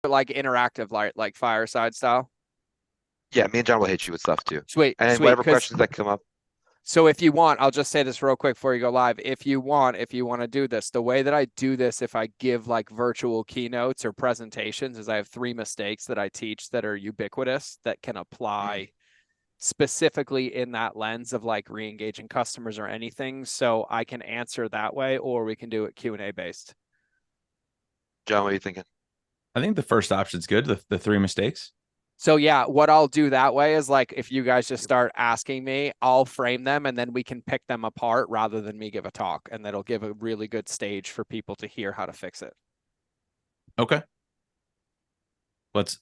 like interactive, like fireside style? Yeah, me and John will hit you with stuff too. Sweet, And sweet. whatever Because questions that come up. so if you want, I'll just say this real quick before you go live. If you want to do this, the way that I do this, if I give like virtual keynotes or presentations, is I have 3 mistakes that I teach that are ubiquitous that can Mm. apply specifically in that lens of like re-engaging customers or anything. So I can answer that way, or we can do it Q&A based. John, what are you thinking? I think the first option's good. The 3 mistakes. So yeah, what I'll do that way is like if you guys just start asking me, I'll frame them and then we can pick them apart rather than me give a talk, and that'll give a really good stage for people to hear how to fix it. Okay.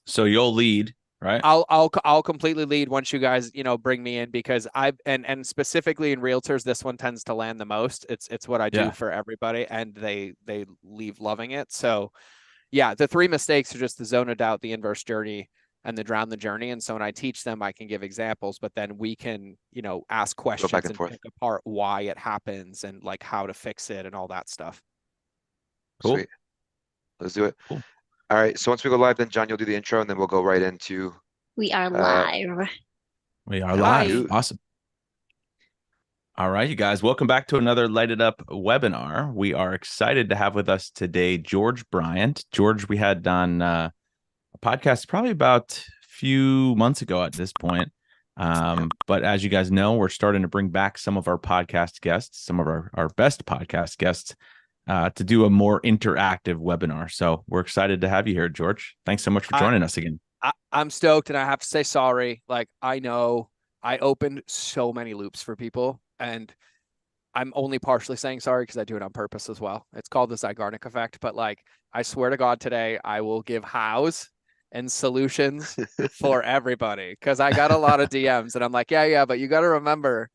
So you'll lead, right? I'll completely lead once you guys, bring me in, because I've and specifically in realtors, this one tends to land the most. It's what I do Yeah. for everybody, and they leave loving it. So yeah, the 3 mistakes are just the zone of doubt, the inverse journey, and the drown the journey. And so when I teach them, I can give examples, but then we can, ask Go back questions and and forth. pick apart why it happens and like how to fix it and all that stuff. Cool. Sweet. Let's do it. Cool. All right. So once we go live, then John, you'll do the intro, and then we'll go right into We are uh live. We are live. Hi. you. Awesome. All right, you guys, welcome back to another Lighted Up webinar. We are excited to have with us today George Bryant. George, we had on a podcast probably about a few months ago at this point. Yeah. But as you guys know, we're starting to bring back some of our podcast guests, some of our best podcast guests, to do a more interactive webinar. So we're excited to have you here, George. Thanks so much for I, joining us again. I'm stoked, and I have to say sorry. Like, I know I opened so many loops for people, and I'm only partially saying sorry because I do it on purpose as well. It's called the Zygarnik effect. But like, I swear to God, today I will give hows and solutions for everybody, because I got a lot of DMs, and I'm like, yeah, but you got to remember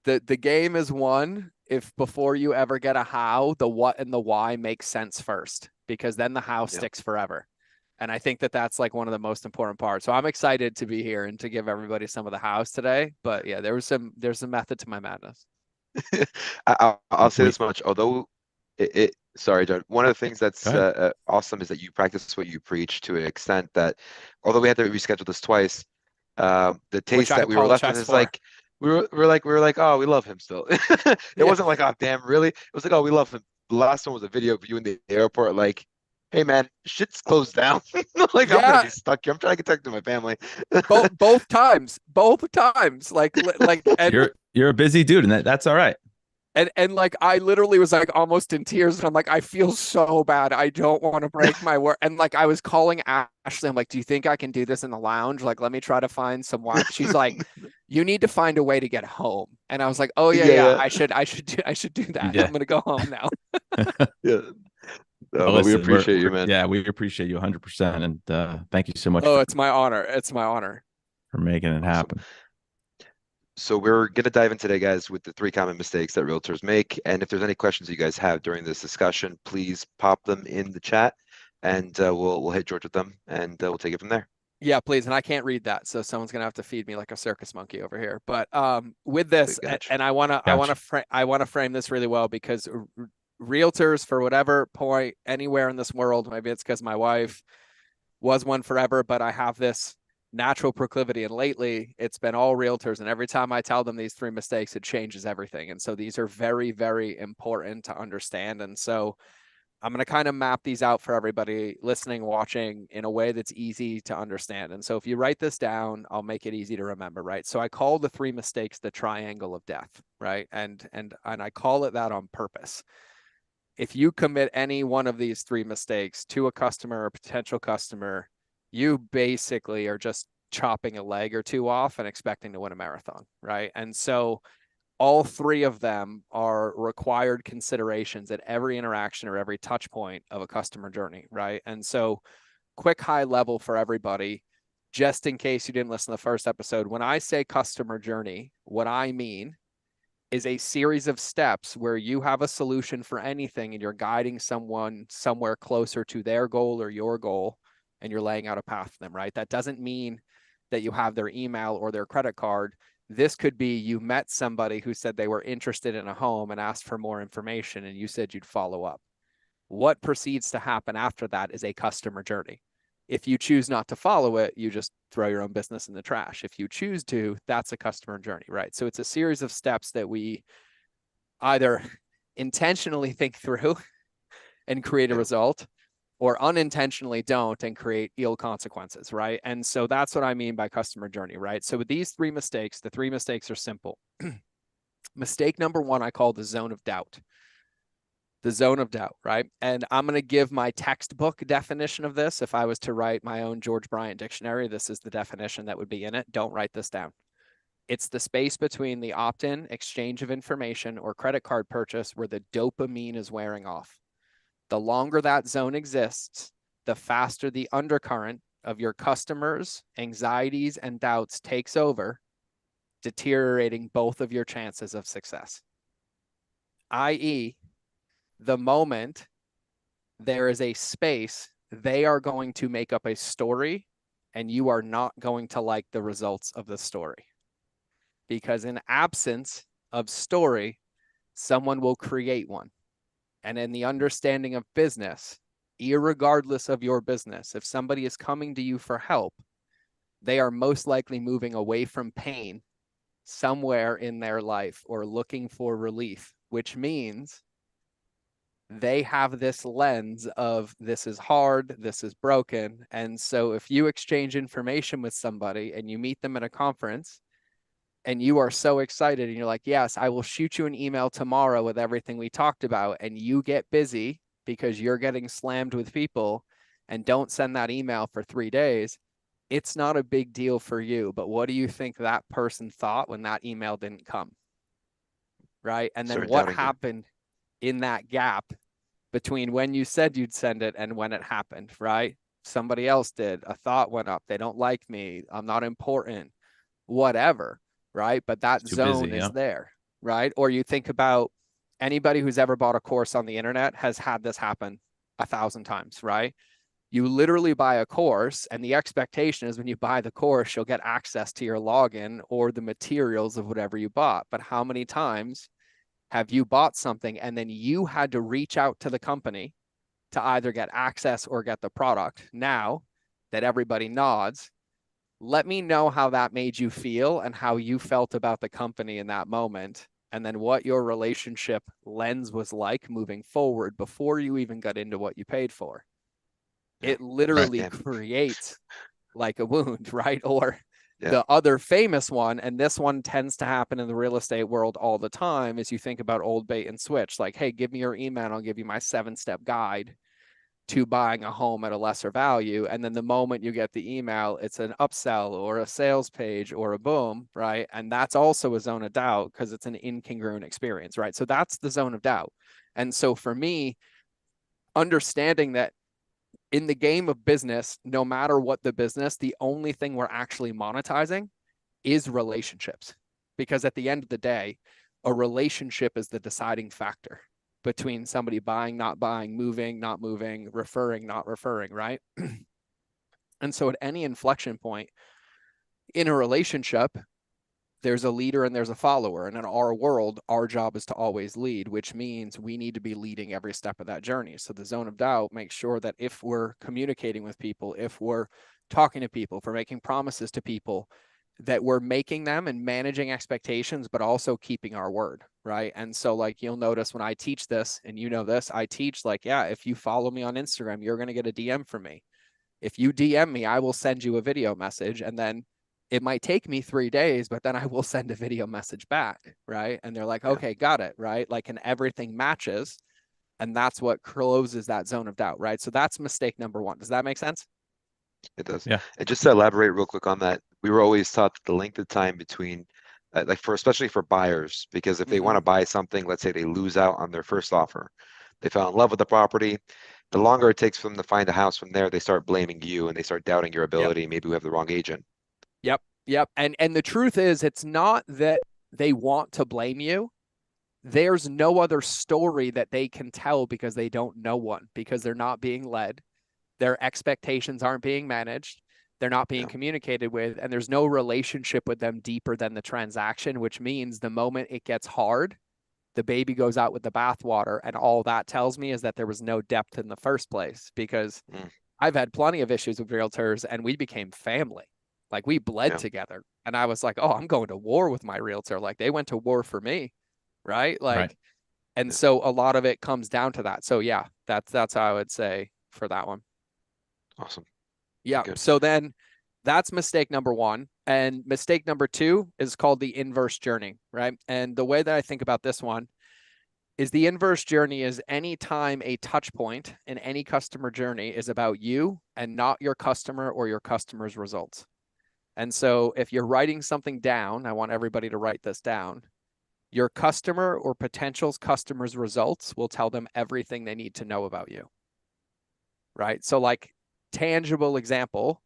the game is won if before you ever get a how, the what and the why makes sense first, because then the how Yeah. sticks forever. And I think that that's like one of the most important parts. So I'm excited to be here and to give everybody some of the hows today. But yeah, there's a method to my madness. I'll say We this much. Although sorry, John. One of the things Go that's ahead. awesome is that you practice what you preach to an extent that, although we had to reschedule this twice, the Which taste I that we were left with apologize is for. like we were like, oh, we love him still. It Yeah. wasn't like, oh damn, really? It was like, oh, we love him. The last one was a video of you in the airport, like, hey man, shit's closed down. Like I'm gonna Yeah. be stuck here. I'm trying to get back to my family. Both times. Like, You're a busy dude, and that's all right. and like I literally was like almost in tears, and I'm like, I feel so bad. I don't want to break my word. And like I was calling Ashley. I'm like, do you think I can do this in the lounge? Like, let me try to find some Wi. She's like, you need to find a way to get home. And I was like, oh yeah, Yeah, yeah, yeah, I should do that. I'm Yeah. gonna go home now. yeah. No, Well, but we listen, appreciate you, man. yeah, we appreciate you 100%, and thank you so much Oh, it's my honor. It's my honor. for making it Awesome. happen. So we're going to dive in today, guys, with the 3 common mistakes that realtors make. And if there's any questions you guys have during this discussion, please pop them in the chat, and we'll hit George with them, and we'll take it from there. Yeah, please. And I can't read that, so someone's gonna have to feed me like a circus monkey over here. But with We this, got you. and Gotcha. I wanna frame this really well, because realtors, for whatever point anywhere in this world, maybe it's because my wife was one forever, but I have this natural proclivity, and lately it's been all realtors, and every time I tell them these 3 mistakes, it changes everything. And so these are very, very important to understand. And so I'm going to kind of map these out for everybody listening, watching, in a way that's easy to understand. And so if you write this down, I'll make it easy to remember, right? So I call the 3 mistakes the triangle of death, right? And I call it that on purpose. If you commit any one of these 3 mistakes to a customer or potential customer, you basically are just chopping a leg or two off and expecting to win a marathon, right? And so all 3 of them are required considerations at every interaction or every touch point of a customer journey, right? And so, quick high level for everybody, just in case you didn't listen to the first episode, when I say customer journey, what I mean is a series of steps where you have a solution for anything and you're guiding someone somewhere closer to their goal or your goal, and you're laying out a path for them, right? That doesn't mean that you have their email or their credit card. This could be you met somebody who said they were interested in a home and asked for more information, and you said you'd follow up. What proceeds to happen after that is a customer journey. If you choose not to follow it, you just throw your own business in the trash. If you choose to, that's a customer journey, right? So it's a series of steps that we either intentionally think through and create a result, or unintentionally don't and create ill consequences, right? And so that's what I mean by customer journey, right? So with these three mistakes, the three mistakes are simple. Mistake number one, I call the zone of doubt. The zone of doubt, right? And I'm going to give my textbook definition of this. If I was to write my own George Bryant dictionary, this is the definition that would be in it. Don't write this down. It's the space between the opt-in, exchange of information, or credit card purchase where the dopamine is wearing off. The longer that zone exists, the faster the undercurrent of your customers' anxieties and doubts takes over, deteriorating both of your chances of success. i.e., the moment there is a space, they are going to make up a story and you are not going to like the results of the story. Because in absence of story, someone will create one. And in the understanding of business, irregardless of your business, if somebody is coming to you for help, they are most likely moving away from pain somewhere in their life or looking for relief, which means they have this lens of this is hard, this is broken. And so if you exchange information with somebody and you meet them at a conference and you are so excited and you're like, yes, I will shoot you an email tomorrow with everything we talked about, and you get busy because you're getting slammed with people and don't send that email for 3 days, it's not a big deal for you. But what do you think that person thought when that email didn't come? Right? And then what happened in that gap between when you said you'd send it and when it happened, right? Somebody else did. A thought went up. They don't like me. I'm not important, whatever, right? But that zone is there, right? Or you think about anybody who's ever bought a course on the internet has had this happen 1,000 times, right? You literally buy a course, and the expectation is when you buy the course, you'll get access to your login or the materials of whatever you bought. But how many times have you bought something and then you had to reach out to the company to either get access or get the product? Now that everybody nods, let me know how that made you feel and how you felt about the company in that moment, and then what your relationship lens was like moving forward before you even got into what you paid for. It literally creates like a wound, right? Or the other famous one, and this one tends to happen in the real estate world all the time, is you think about old bait and switch. Like, hey, give me your email, I'll give you my 7-step guide to buying a home at a lesser value. And then the moment you get the email, it's an upsell or a sales page or a boom, right? And that's also a zone of doubt because it's an incongruent experience, right? So that's the zone of doubt. And so for me, understanding that in the game of business, no matter what the business, the only thing we're actually monetizing is relationships. Because at the end of the day, a relationship is the deciding factor between somebody buying, not buying, moving, not moving, referring, not referring, right? And so at any inflection point in a relationship, there's a leader and there's a follower. And in our world, our job is to always lead, which means we need to be leading every step of that journey. So the zone of doubt makes sure that if we're communicating with people, if we're talking to people, if we're making promises to people, that we're making them and managing expectations, but also keeping our word, right? And so like, you'll notice when I teach this, and you know this, I teach like, yeah, if you follow me on Instagram, you're going to get a DM from me. If you DM me, I will send you a video message, and then it might take me 3 days, but then I will send a video message back, right? And they're like, okay, got it, right? Like, and everything matches. And that's what closes that zone of doubt, right? So that's mistake number one. Does that make sense? It does. Yeah. And just to elaborate real quick on that, we were always taught that the length of time between, like for especially for buyers, because if they want to buy something, let's say they lose out on their first offer, they fell in love with the property. The longer it takes for them to find a house from there, they start blaming you and they start doubting your ability. Maybe we have the wrong agent. Yep. And the truth is, it's not that they want to blame you. There's no other story that they can tell because they don't know one, because they're not being led. Their expectations aren't being managed. They're not being communicated with, and there's no relationship with them deeper than the transaction, which means the moment it gets hard, the baby goes out with the bathwater. And all that tells me is that there was no depth in the first place, because I've had plenty of issues with realtors, and we became family. Like we bled Yeah. together. And I was like, oh, I'm going to war with my realtor. Like they went to war for me. Right. Right. Like, and Yeah. so a lot of it comes down to that. So yeah, that's how I would say for that one. Awesome. Yeah. Very good. So then that's mistake number one. And mistake number two is called the inverse journey. Right. And the way that I think about this one is the inverse journey is any time a touch point in any customer journey is about you and not your customer or your customer's results. And so if you're writing something down, I want everybody to write this down. Your customer or potential customers' results will tell them everything they need to know about you. Right. So, like, tangible example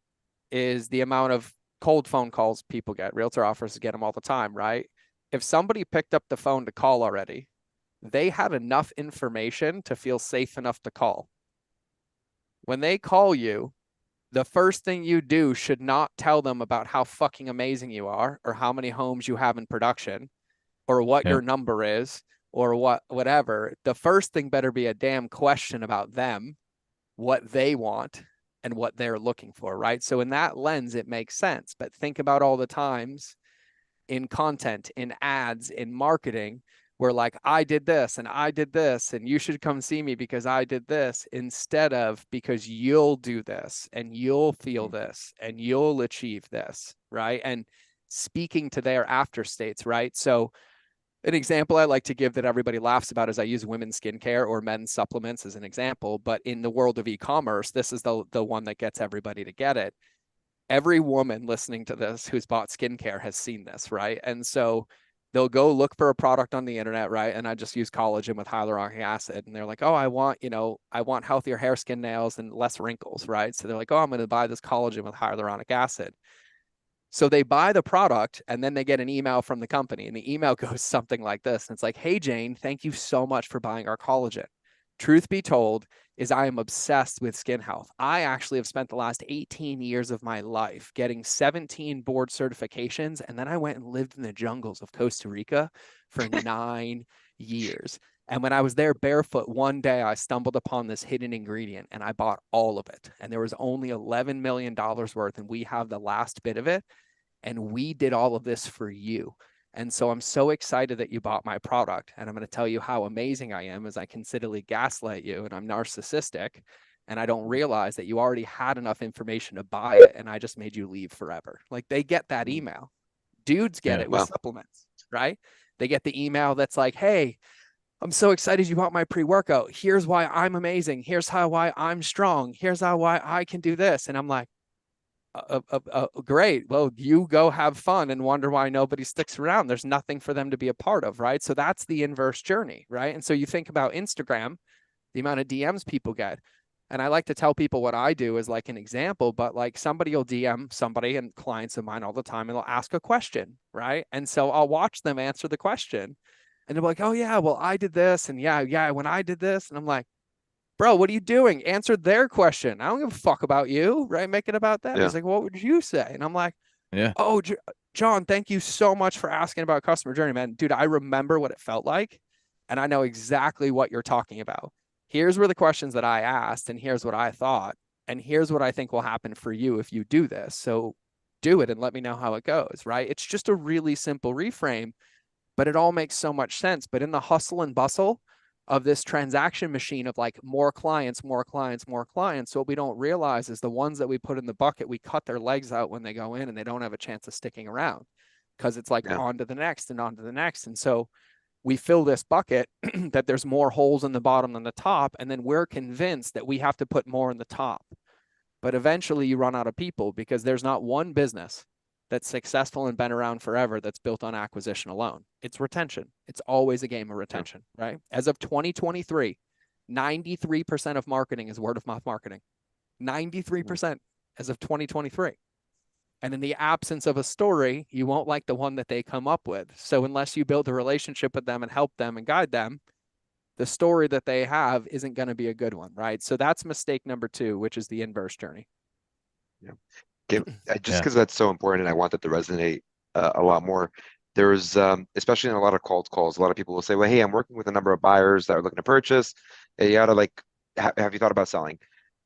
is the amount of cold phone calls people get. Realtor offers get them all the time. Right. If somebody picked up the phone to call already, they had enough information to feel safe enough to call. When they call you, the first thing you do should not tell them about how fucking amazing you are or how many homes you have in production or what Yeah. your number is or whatever. The first thing better be a damn question about them, what they want and what they're looking for, right? So in that lens, it makes sense. But think about all the times in content, in ads, in marketing, where like I did this and I did this and you should come see me because I did this instead of because you'll do this and you'll feel this and you'll achieve this, right? And speaking to their after states, right? So an example I like to give that everybody laughs about is I use women's skincare or men's supplements as an example, but in the world of e-commerce, this is the one that gets everybody to get it. Every woman listening to this who's bought skincare has seen this, right? And so they'll go look for a product on the internet, right? And I just use collagen with hyaluronic acid. And they're like, oh, I want healthier hair, skin, nails, and less wrinkles, right? So they're like, oh, I'm going to buy this collagen with hyaluronic acid. So they buy the product and then they get an email from the company. And the email goes something like this. And it's like, hey, Jane, thank you so much for buying our collagen. Truth be told, is I am obsessed with skin health. I actually have spent the last 18 years of my life getting 17 board certifications. And then I went and lived in the jungles of Costa Rica for 9 years. And when I was there barefoot, one day I stumbled upon this hidden ingredient and I bought all of it. And there was only $11 million worth. And we have the last bit of it. And we did all of this for you. And so I'm so excited that you bought my product. And I'm going to tell you how amazing I am as I considerably gaslight you and I'm narcissistic. And I don't realize that you already had enough information to buy it. And I just made you leave forever. Like they get that email. Dudes get it with supplements, right? They get the email that's like, hey, I'm so excited you bought my pre-workout. Here's why I'm amazing. Here's why I'm strong. Here's why I can do this. And I'm like, great. Well, you go have fun and wonder why nobody sticks around. There's nothing for them to be a part of, right? So that's the inverse journey, right? And so you think about Instagram, the amount of DMs people get. And I like to tell people what I do as like an example, but like somebody will DM somebody and clients of mine all the time and they'll ask a question, right? And so I'll watch them answer the question and they're like, oh yeah, well, I did this. And yeah, when I did this. And I'm like, bro, what are you doing? Answer their question. I don't give a fuck about you, right? Make it about them. Yeah. He's like, what would you say? And I'm like, Yeah. oh, John, thank you so much for asking about customer journey, man. Dude, I remember what it felt like, and I know exactly what you're talking about. Here's where the questions that I asked, and here's what I thought, and here's what I think will happen for you if you do this. So do it and let me know how it goes, right? It's just a really simple reframe, but it all makes so much sense. But in the hustle and bustle of this transaction machine of like more clients, more clients, more clients, what we don't realize is the ones that we put in the bucket, we cut their legs out when they go in and they don't have a chance of sticking around because it's like on to the next and on to the next. And so we fill this bucket that there's more holes in the bottom than the top. And then we're convinced that we have to put more in the top. But eventually you run out of people because there's not one business that's successful and been around forever that's built on acquisition alone. It's retention. It's always a game of retention, right? As of 2023, 93% of marketing is word of mouth marketing. 93% as of 2023. And in the absence of a story, you won't like the one that they come up with. So unless you build a relationship with them and help them and guide them, the story that they have isn't going to be a good one, right? So that's mistake number 2, which is the inverse journey. Yeah. Just because that's so important and I want that to resonate a lot more. There's, especially in a lot of cold calls, a lot of people will say, well, hey, I'm working with a number of buyers that are looking to purchase. You gotta like, have you thought about selling?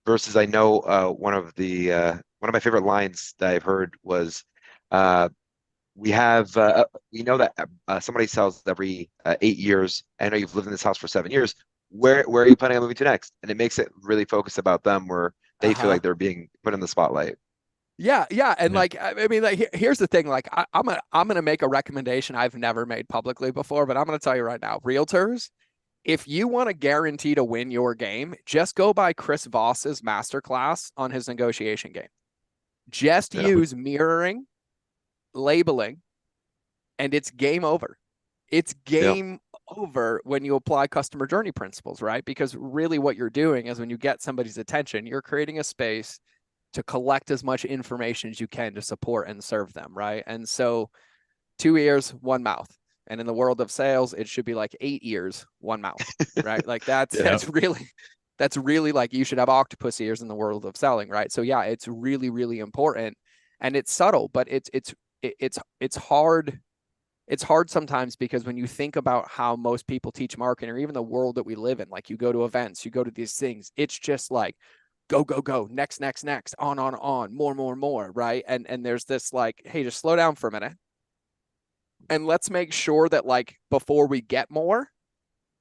versus I know one of my favorite lines that I've heard was uh, we know that somebody sells every 8 years. I know you've lived in this house for 7 years. Where are you planning on moving to next? And it makes it really focus about them, where they feel Uh-huh. like they're being put in the spotlight. Yeah, yeah, and Yeah. like I mean, like here's the thing. Like I'm gonna make a recommendation I've never made publicly before, but I'm gonna tell you right now, realtors, if you want to guarantee to win your game, just go by Chris Voss's masterclass on his negotiation game. Just Yeah, use mirroring, labeling, and it's game over. It's yeah, game over when you apply customer journey principles, right? Because really what you're doing is when you get somebody's attention, you're creating a space to collect as much information as you can to support and serve them, right? And so 2 ears, one mouth. And in the world of sales, it should be like 8 ears, one mouth, right? Like that's yeah, that's really like you should have octopus ears in the world of selling, right? So yeah, it's really, really important, and it's subtle, but it's hard. It's hard sometimes because when you think about how most people teach marketing, or even the world that we live in, like you go to events, you go to these things, it's just like go, go, go, next, next, next, on, more, more, more, right? And there's this like, hey, just slow down for a minute, and let's make sure that like before we get more,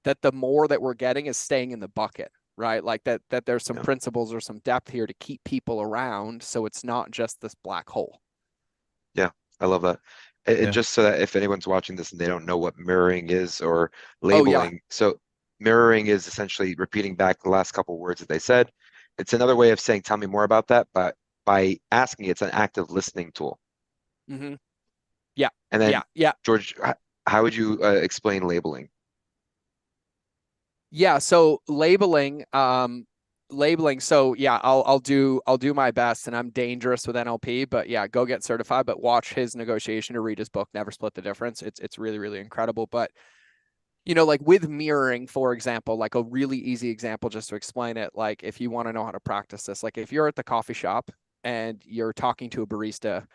that the more that we're getting is staying in the bucket, right? Like that there's some yeah, principles or some depth here to keep people around, so it's not just this black hole. yeah. I love that. And Yeah. just so that if anyone's watching this and they don't know what mirroring is or Oh yeah. labeling, so mirroring is essentially repeating back the last couple words that they said. It's another way of saying, "Tell me more about that," but by asking, it's an active listening tool. Mm-hmm. Yeah. And then, Yeah. Yeah. George, how would you explain labeling? Yeah, so labeling. So yeah, I'll do my best, and I'm dangerous with NLP, but yeah, go get certified, but watch his negotiation or read his book, Never Split the Difference. It's really, really incredible. But like with mirroring, for example, like a really easy example just to explain it, like if you want to know how to practice this, like if you're at the coffee shop and you're talking to a barista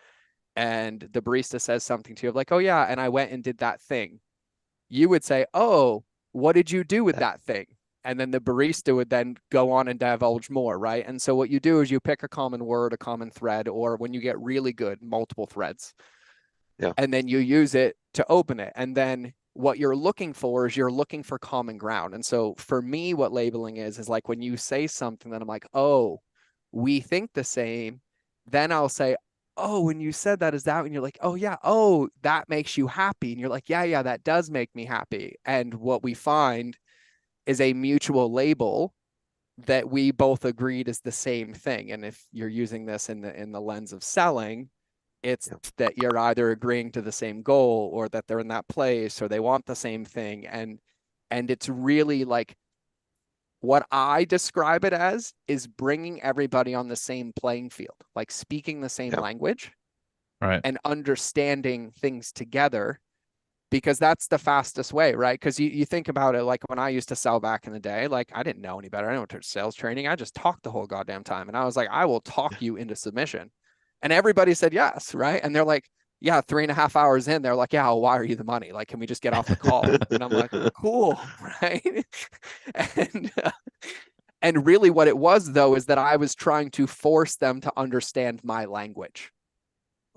and the barista says something to you like, "Oh yeah, and I went and did that thing." You would say, "Oh, what did you do with Yeah, that thing?" And then the barista would then go on and divulge more, right? And so what you do is you pick a common word, a common thread, or when you get really good, multiple threads, yeah, and then you use it to open it. And then what you're looking for is you're looking for common ground. And so for me, what labeling is like when you say something that I'm like, "Oh, we think the same," then I'll say, "Oh, when you said that, is that when you're like, oh yeah, oh, that makes you happy?" And you're like, "Yeah, yeah, that does make me happy." And what we find is a mutual label that we both agreed is the same thing. And if you're using this in the lens of selling, it's yeah, that you're either agreeing to the same goal or that they're in that place or they want the same thing. And it's really like what I describe it as is bringing everybody on the same playing field, like speaking the same yeah, language Right. and understanding things together, because that's the fastest way, right? Because you think about it, like when I used to sell back in the day, like I didn't know any better. I didn't know sales training. I just talked the whole goddamn time. And I was like, I will talk you into submission. And everybody said yes, right? And they're like, yeah, 3.5 hours in, they're like, yeah, I'll wire you the money. Like, can we just get off the call? And I'm like, cool, right? and and really what it was though is that I was trying to force them to understand my language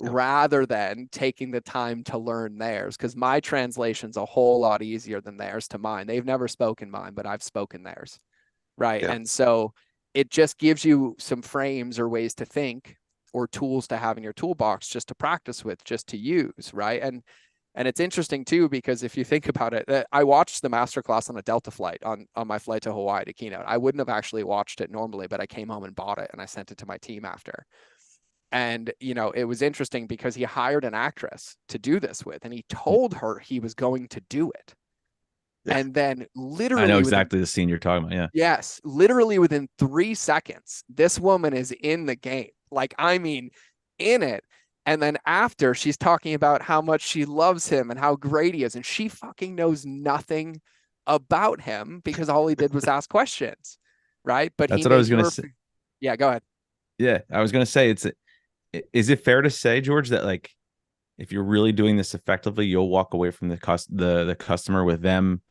yeah, rather than taking the time to learn theirs, because my translation's a whole lot easier than theirs to mine. They've never spoken mine, but I've spoken theirs, right? yeah, And so it just gives you some frames or ways to think or tools to have in your toolbox just to practice with, just to use, right? And it's interesting too, because if you think about it, I watched the masterclass on a Delta flight on my flight to Hawaii to keynote. I wouldn't have actually watched it normally, but I came home and bought it and I sent it to my team after. And, it was interesting because he hired an actress to do this with, and he told her he was going to do it. yeah, And then I know literally within, exactly the scene you're talking about. Yeah. yes, literally within 3 seconds, this woman is in the game. Like, I mean, in it. And then after, she's talking about how much she loves him and how great he is. And she fucking knows nothing about him because all he did was ask questions. Right. But he That's what I was made gonna her. say. Yeah, go ahead. Yeah, I was gonna say is it fair to say, George, that like if you're really doing this effectively, you'll walk away from the customer with them,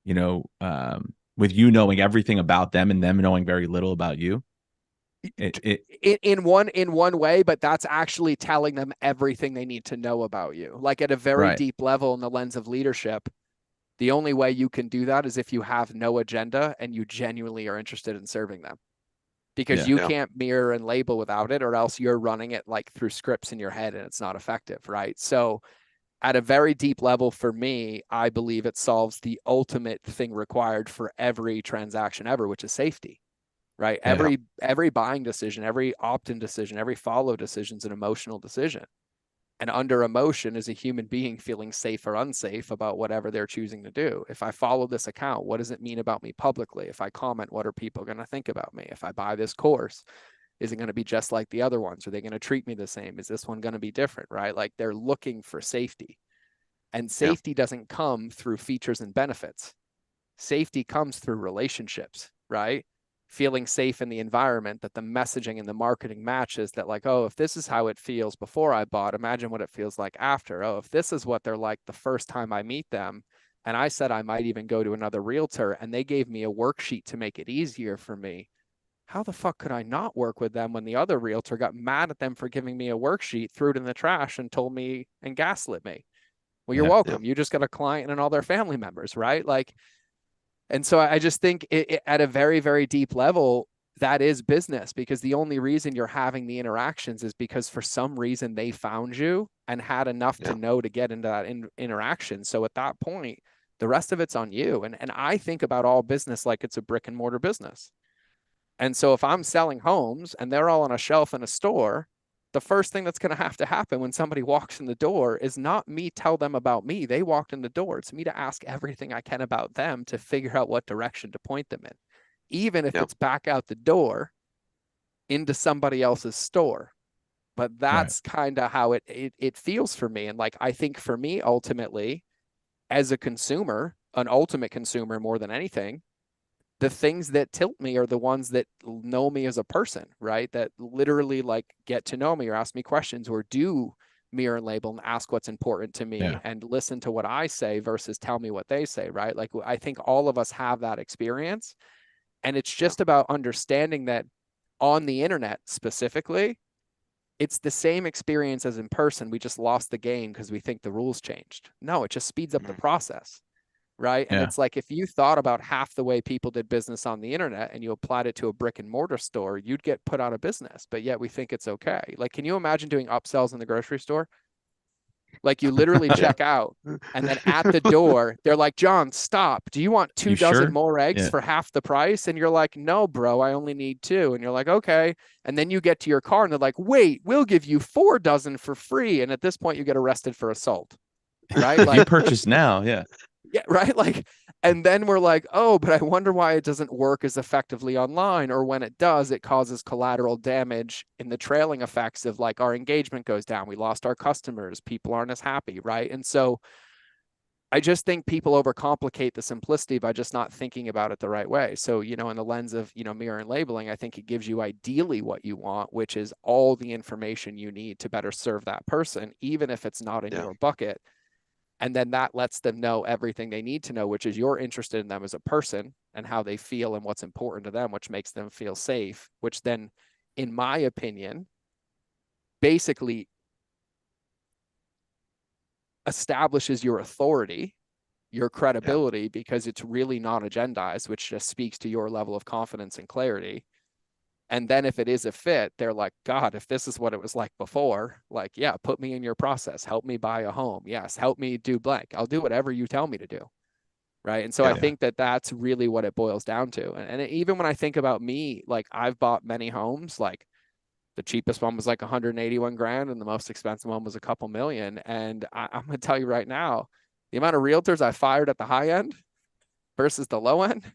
with you knowing everything about them and them knowing very little about you? in one way, but that's actually telling them everything they need to know about you. Like at a very Right. deep level in the lens of leadership, the only way you can do that is if you have no agenda and you genuinely are interested in serving them. Because Yeah. you can't mirror and label without it, or else you're running it like through scripts in your head and it's not effective, right? So at a very deep level for me, I believe it solves the ultimate thing required for every transaction ever, which is safety, right? Yeah. Every buying decision, every opt-in decision, every follow decision is an emotional decision. And under emotion is a human being feeling safe or unsafe about whatever they're choosing to do. If I follow this account, what does it mean about me publicly? If I comment, what are people going to think about me? If I buy this course, is it going to be just like the other ones? Are they going to treat me the same? Is this one going to be different, right? Like they're looking for safety. And Yeah. safety doesn't come through features and benefits. Safety comes through relationships, right? Feeling safe in the environment, that the messaging and the marketing matches, that like, oh, if this is how it feels before I bought, imagine what it feels like after. Oh, if this is what they're like the first time I meet them, and I said I might even go to another realtor and they gave me a worksheet to make it easier for me, how the fuck could I not work with them when the other realtor got mad at them for giving me a worksheet, threw it in the trash and told me and gaslit me? Well, you're Yeah. welcome. You just got a client and all their family members, right? Like, and so I just think at a very, very deep level, that is business, because the only reason you're having the interactions is because for some reason they found you and had enough to Yeah. know to get into that interaction. So at that point, the rest of it's on you. And I think about all business like it's a brick and mortar business. And so if I'm selling homes and they're all on a shelf in a store, the first thing that's going to have to happen when somebody walks in the door is not me tell them about me. They walked in the door. It's me to ask everything I can about them to figure out what direction to point them in, even if Yeah. it's back out the door into somebody else's store. But Right. that's kind of how it feels for me. And like, I think for me, ultimately, as a consumer, an ultimate consumer more than anything, the things that tilt me are the ones that know me as a person, right? That literally like get to know me or ask me questions or do mirror and label and ask what's important to me Yeah. and listen to what I say versus tell me what they say, right? Like I think all of us have that experience. And it's Yeah. just about understanding that on the internet specifically, it's the same experience as in person. We just lost the game because we think the rules changed. No, it just speeds up the Mhm. process, right? And Yeah. it's like if you thought about half the way people did business on the internet and you applied it to a brick and mortar store, you'd get put out of business. But yet we think it's okay. Like, can you imagine doing upsells in the grocery store? Like you literally Yeah. check out and then at the door, they're like, John, stop. Do you want You 2 dozen sure? more eggs Yeah. for half the price? And you're like, no, bro, I only need 2. And you're like, okay. And then you get to your car and they're like, wait, we'll give you 4 dozen for free. And at this point, you get arrested for assault, right? If you Like, purchase now, yeah. yeah, right. Like, and then we're like, oh, but I wonder why it doesn't work as effectively online, or when it does, it causes collateral damage in the trailing effects of like our engagement goes down. We lost our customers. People aren't as happy. Right. And so I just think people overcomplicate the simplicity by just not thinking about it the right way. So, in the lens of, mirror and labeling, I think it gives you ideally what you want, which is all the information you need to better serve that person, even if it's not in Yeah. your bucket. And then that lets them know everything they need to know, which is you're interested in them as a person and how they feel and what's important to them, which makes them feel safe, which then, in my opinion, basically establishes your authority, your Yeah. credibility, because it's really non agendized, which just speaks to your level of confidence and clarity. And then if it is a fit, they're like, God, if this is what it was like before, like, yeah, put me in your process. Help me buy a home. Yes. Help me do blank. I'll do whatever you tell me to do. Right. And so I Yeah. Yeah. think that that's really what it boils down to. And even when I think about me, like I've bought many homes, like the cheapest one was like 181 grand and the most expensive one was a couple million. And I'm going to tell you right now, the amount of realtors I fired at the high end versus the low end,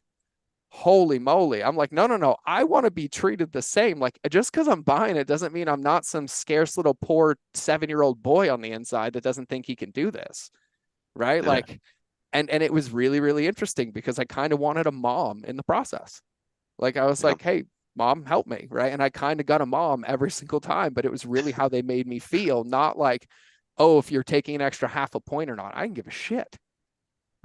holy moly. I'm like, no, no, no. I want to be treated the same. Like just because I'm buying it doesn't mean I'm not some scarce little poor 7-year-old boy on the inside that doesn't think he can do this. Right. Yeah. Like, and it was really, really interesting because I kind of wanted a mom in the process. Like I was Yeah. like, hey, mom, help me. Right. And I kind of got a mom every single time, but it was really how they made me feel, not like, oh, if you're taking an extra half a point or not, I can give a shit.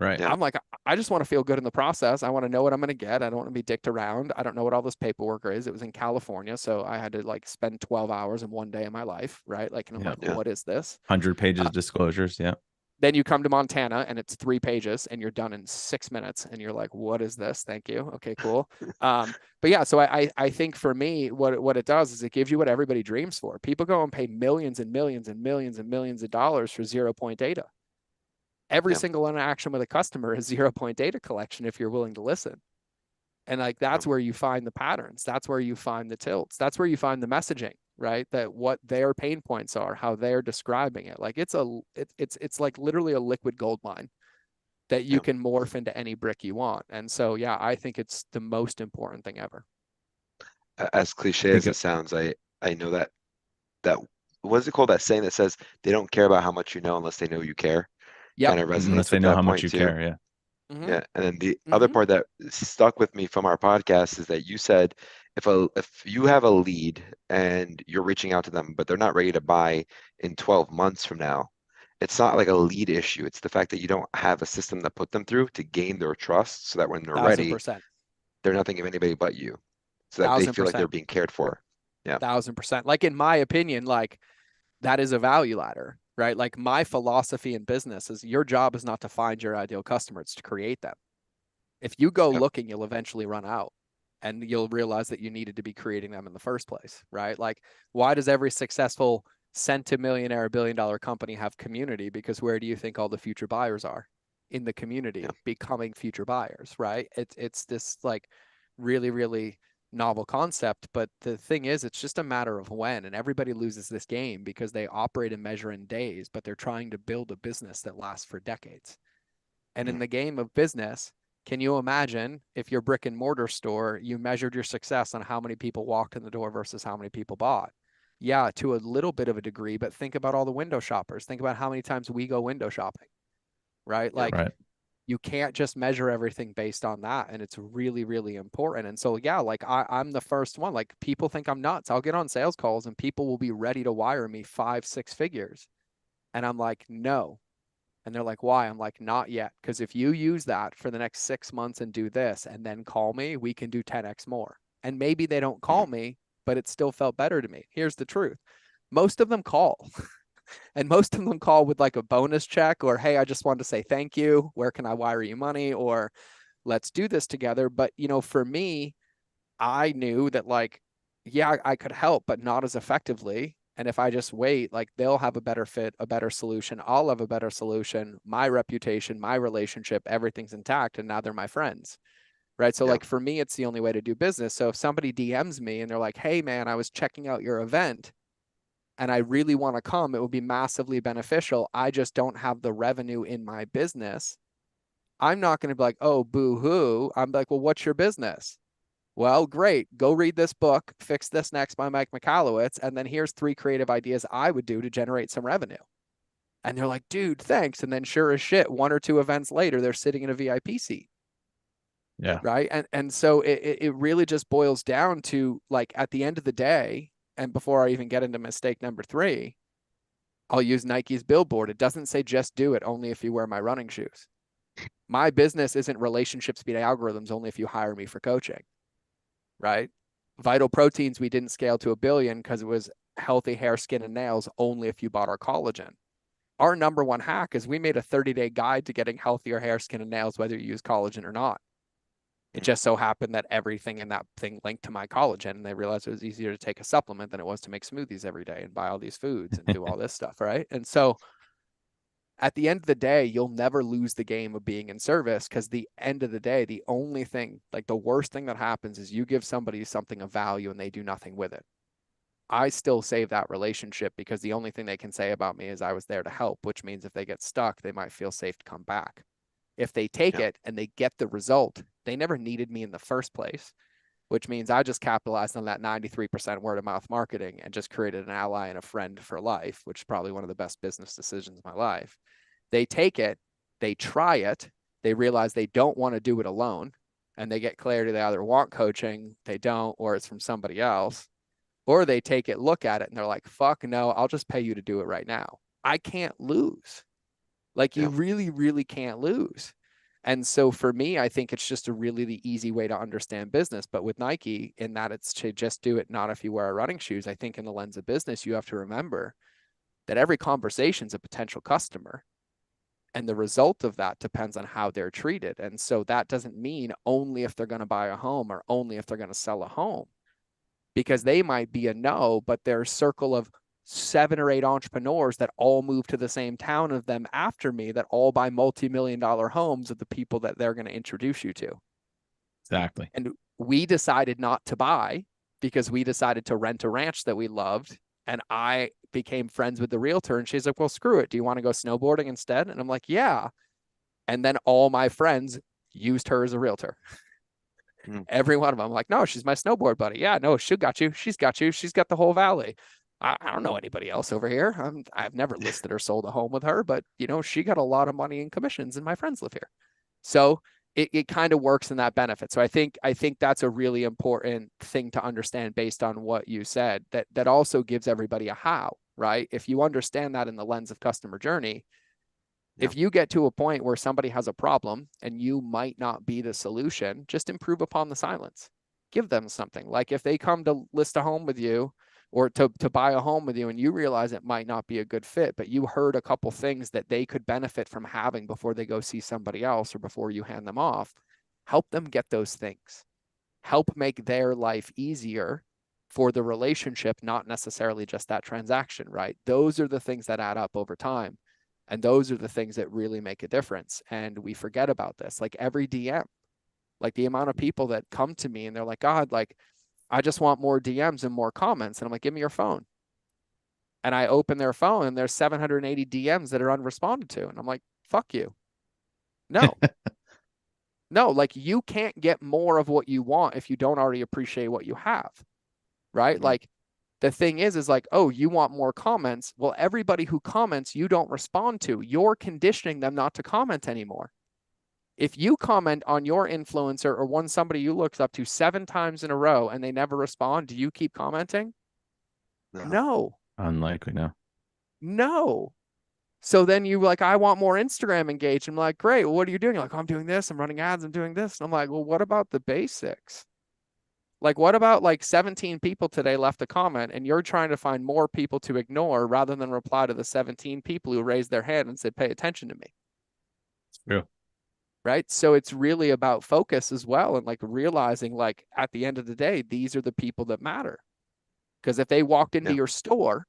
Right. Yeah. I'm like, I just want to feel good in the process. I want to know what I'm going to get. I don't want to be dicked around. I don't know what all this paperwork is. It was in California, so I had to like spend 12 hours in one day of my life, right? Like, and I'm Yeah. like, Yeah. what is this? 100 pages disclosures. Yeah. Then you come to Montana and it's 3 pages and you're done in 6 minutes and you're like, what is this? Thank you. Okay, cool. But yeah, so I think for me, what it does is it gives you what everybody dreams for. People go and pay millions and millions and millions and millions of dollars for 0 point data. Every Yeah. single interaction with a customer is 0 point data collection if you're willing to listen. And like that's where you find the patterns. That's where you find the tilts. That's where you find the messaging, right? That what their pain points are, how they're describing it. Like it's like literally a liquid gold mine that you Yeah. can morph into any brick you want. And so yeah, I think it's the most important thing ever. As cliche as it sounds, I know that what is it called? That saying that says they don't care about how much you know unless they know you care. Yep. Kind of Unless resonates they with know that how much point you too. care. Yeah. Mm-hmm. Yeah. And then the other Mm-hmm. part that stuck with me from our podcast is that you said if you have a lead and you're reaching out to them, but they're not ready to buy in 12 months from now, it's not like a lead issue. It's the fact that you don't have a system to put them through to gain their trust so that when they're Thousand ready, percent. they're not thinking of anybody but you. So that they Thousand feel like they're percent. being cared for. Yeah. 1000%. Like in my opinion, like that is a value ladder, right? Like my philosophy in business is your job is not to find your ideal customer, it's to create them. If you go Yep. looking, you'll eventually run out and you'll realize that you needed to be creating them in the first place, right? Like, why does every successful centimillionaire billion-dollar company have community? Because where do you think all the future buyers are? In the Yeah. community, becoming future buyers, right? It's this like really, really novel concept. But the thing is, it's just a matter of when, and everybody loses this game because they operate and measure in days, but they're trying to build a business that lasts for decades. And in Mm. the game of business, can you imagine if your brick and mortar store, you measured your success on how many people walked in the door versus how many people bought? Yeah, to a little bit of a degree, but think about all the window shoppers. Think about how many times we go window shopping, right? Yep. Like Right. you can't just measure everything based on that. And it's really, really important. And so, yeah, like I'm the first one. Like people think I'm nuts. I'll get on sales calls and people will be ready to wire me 5, 6 figures. And I'm like, no, and they're like, why? I'm like, not yet. Because if you use that for the next 6 months and do this and then call me, we can do 10x more. And maybe they don't call Mm. me, but it still felt better to me. Here's the truth. Most of them call. And most of them call with like a bonus check or, hey, I just wanted to say thank you. Where can I wire you money? Or let's do this together. But, for me, I knew that like, yeah, I could help, but not as effectively. And if I just wait, like they'll have a better fit, a better solution. I'll have a better solution. My reputation, my relationship, everything's intact. And now they're my friends. Right. So Yeah. like for me, it's the only way to do business. So if somebody DMs me and they're like, hey man, I was checking out your event and I really want to come, it would be massively beneficial. I just don't have the revenue in my business. I'm not going to be like, oh, boo hoo. I'm like, well, what's your business? Well, great. Go read this book, Fix This Next by Mike Michalowicz. And then here's 3 creative ideas I would do to generate some revenue. And they're like, dude, thanks. And then sure as shit, 1 or 2 events later, they're sitting in a VIP seat. Yeah. Right. And so it really just boils down to like at the end of the day, and before I even get into mistake number 3, I'll use Nike's billboard. It doesn't say just do it only if you wear my running shoes. My business isn't relationship speed algorithms only if you hire me for coaching. Right? Vital proteins, we didn't scale to 1 billion because it was healthy hair, skin, and nails only if you bought our collagen. Our number one hack is we made a 30-day guide to getting healthier hair, skin, and nails, whether you use collagen or not. It Mm. just so happened that everything in that thing linked to my collagen, and they realized it was easier to take a supplement than it was to make smoothies every day and buy all these foods and do all this stuff, right? And so at the end of the day, you'll never lose the game of being in service because the end of the day, the only thing, like the worst thing that happens is you give somebody something of value and they do nothing with it. I still save that relationship because the only thing they can say about me is I was there to help, which means if they get stuck, they might feel safe to come back. If they take Yeah. it and they get the result, they never needed me in the first place, which means I just capitalized on that 93% word of mouth marketing and just created an ally and a friend for life, which is probably one of the best business decisions of my life. They take it, they try it, they realize they don't want to do it alone, and they get clarity they either want coaching, they don't, or it's from somebody else, or they take it, look at it, and they're like, fuck no, I'll just pay you to do it right now. I can't lose. Like you Yeah. really, really can't lose. And so for me, I think it's just a really the easy way to understand business. But with Nike, in that it's to just do it, not if you wear running shoes. I think in the lens of business, you have to remember that every conversation is a potential customer. And the result of that depends on how they're treated. And so that doesn't mean only if they're going to buy a home or only if they're going to sell a home, because they might be a no, but their circle of 7 or 8 entrepreneurs that all move to the same town of them after me that all buy multi-million-dollar homes of the people that they're going to introduce you to. Exactly. And we decided not to buy because we decided to rent a ranch that we loved. And I became friends with the realtor and she's like, well, screw it. Do you want to go snowboarding instead? And I'm like, yeah. And then all my friends used her as a realtor. Every one of them. I'm like, no, she's my snowboard buddy. Yeah, no, she got you. She's got you. She's got the whole valley. I don't know anybody else over here. I've never listed or sold a home with her, but she got a lot of money in commissions and my friends live here. So it kind of works in that benefit. So I think that's a really important thing to understand based on what you said, that also gives everybody a how, right? If you understand that in the lens of customer journey, if you get to a point where somebody has a problem and you might not be the solution, just improve upon the silence. Give them something. Like if they come to list a home with you or to buy a home with you and you realize it might not be a good fit, but you heard a couple things that they could benefit from having before they go see somebody else or before you hand them off, help them get those things. Help make their life easier for the relationship, not necessarily just that transaction, right? Those are the things that add up over time. And those are the things that really make a difference. And we forget about this. Like every DM, like the amount of people that come to me and they're like, God, like, I just want more DMs and more comments. And I'm like, give me your phone. And I open their phone and there's 780 DMs that are unresponded to. And I'm like, fuck you. No, no, like you can't get more of what you want if you don't already appreciate what you have. Right. Like the thing is like, oh, you want more comments. Well, everybody who comments, you don't respond to. You're conditioning them not to comment anymore. If you comment on your influencer or one somebody you looked up to 7 times in a row and they never respond, do you keep commenting? No. Unlikely, no. No. So then you like, I want more Instagram engagement. I'm like, great. Well, what are you doing? You're like, oh, I'm doing this. I'm running ads. I'm doing this. And I'm like, well, what about the basics? Like, what about like 17 people today left a comment and you're trying to find more people to ignore rather than reply to the 17 people who raised their hand and said, pay attention to me. It's true. Right. So it's really about focus as well. And like realizing like at the end of the day, these are the people that matter. Because if they walked into your store,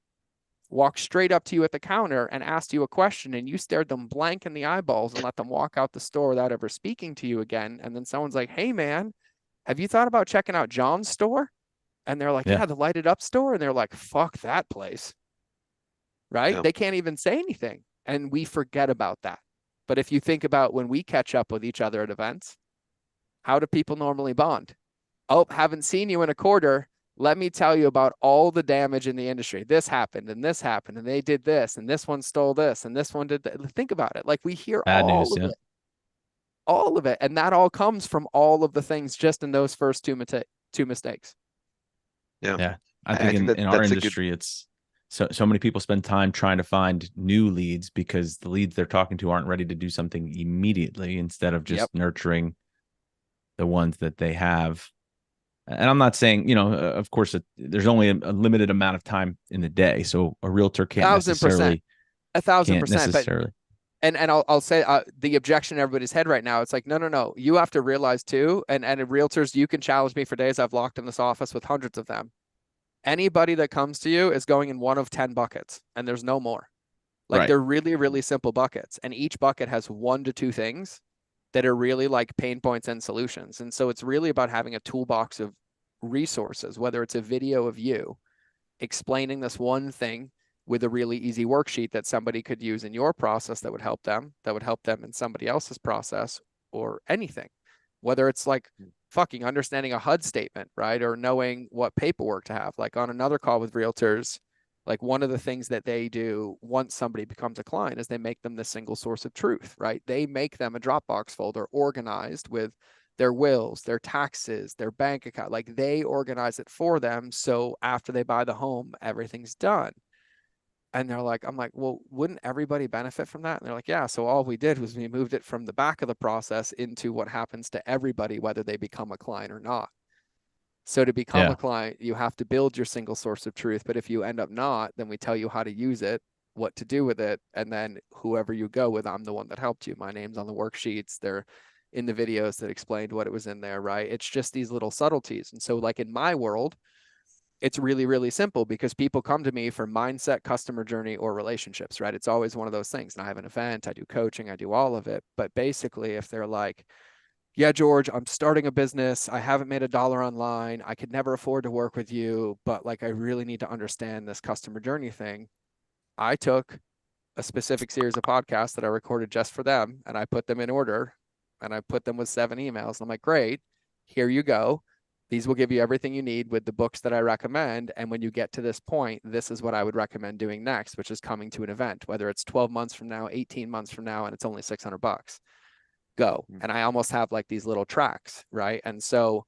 walked straight up to you at the counter and asked you a question and you stared them blank in the eyeballs and let them walk out the store without ever speaking to you again. And then someone's like, hey, man, have you thought about checking out John's store? And they're like, yeah, the lighted up store. And they're like, fuck that place. Right. They can't even say anything. And we forget about that. But if you think about when we catch up with each other at events, how do people normally bond? Oh, haven't seen you in a quarter. Let me tell you about all the damage in the industry. This happened and they did this and this one stole this and this one did that. Think about it. Like we hear Bad all news, of it. All of it. And that all comes from all of the things just in those first two mistakes. Yeah. I think in our industry, it's so many people spend time trying to find new leads because the leads they're talking to aren't ready to do something immediately instead of just nurturing the ones that they have. And I'm not saying, of course, there's only a limited amount of time in the day. So a realtor can't necessarily. 1,000%. But, and I'll say the objection in everybody's head right now, it's like, no. You have to realize too, and realtors, you can challenge me for days. I've locked in this office with hundreds of them. Anybody that comes to you is going in one of 10 buckets and there's no more. Like they're really, really simple buckets. And each bucket has 1 to 2 things that are really like pain points and solutions. And so it's really about having a toolbox of resources, whether it's a video of you explaining this one thing with a really easy worksheet that somebody could use in your process that would help them in somebody else's process, or anything, whether it's like fucking understanding a HUD statement, right? Or knowing what paperwork to have. Like on another call with realtors, like one of the things that they do once somebody becomes a client is they make them the single source of truth, right? They make them a Dropbox folder organized with their wills, their taxes, their bank account. Like they organize it for them. So after they buy the home, everything's done. And they're like, I'm like, well, wouldn't everybody benefit from that? And they're like, yeah. So all we did was we moved it from the back of the process into what happens to everybody, whether they become a client or not. So to become a Yeah. client, you have to build your single source of truth. But if you end up not, then we tell you how to use it, what to do with it. And then whoever you go with, I'm the one that helped you. My name's on the worksheets. They're in the videos that explained what it was in there, right? It's just these little subtleties. And so like in my world, it's really, really simple because people come to me for mindset, customer journey, or relationships, right? It's always one of those things. And I have an event, I do coaching, I do all of it. But basically, if they're like, yeah, George, I'm starting a business. I haven't made $1 online. I could never afford to work with you, but like I really need to understand this customer journey thing. I took a specific series of podcasts that I recorded just for them and I put them in order and I put them with 7 emails. And I'm like, great, here you go. These will give you everything you need with the books that I recommend. And when you get to this point, this is what I would recommend doing next, which is coming to an event, whether it's 12 months from now, 18 months from now, and it's only $600. Go. And I almost have like these little tracks, right? And so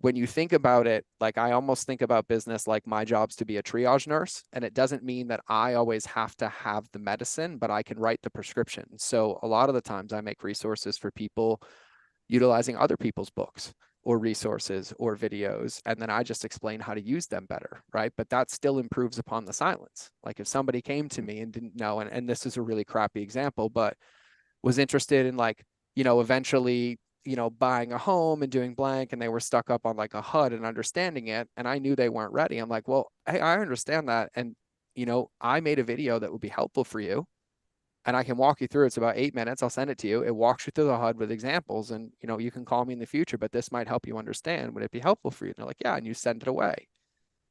when you think about it, like I almost think about business like my job's to be a triage nurse. And it doesn't mean that I always have to have the medicine, but I can write the prescription. So a lot of the times I make resources for people utilizing other people's books or resources or videos. And then I just explain how to use them better, right? But that still improves upon the silence. Like if somebody came to me and didn't know, and this is a really crappy example, but was interested in like, eventually, buying a home and doing blank, and they were stuck up on like a HUD and understanding it. And I knew they weren't ready. I'm like, well, hey, I understand that. And, I made a video that would be helpful for you and I can walk you through. It's about 8 minutes. I'll send it to you. It walks you through the HUD with examples and, you can call me in the future, but this might help you understand. Would it be helpful for you? And they're like, yeah. And you send it away.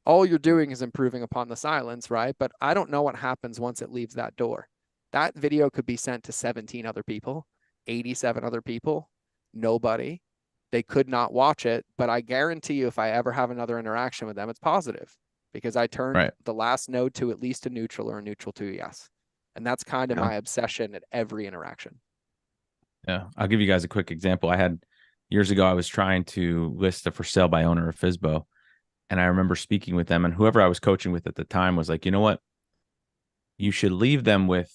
All you're doing is improving upon the silence, right? But I don't know what happens once it leaves that door. That video could be sent to 17 other people, 87 other people, nobody. They could not watch it, but I guarantee you if I ever have another interaction with them, it's positive because I turned Right. the last no to at least a neutral or a neutral to a yes. And that's kind of Yeah. my obsession at every interaction. Yeah. I'll give you guys a quick example. I had years ago, I was trying to list a for sale by owner of FSBO. And I remember speaking with them, and whoever I was coaching with at the time was like, you know what? You should leave them with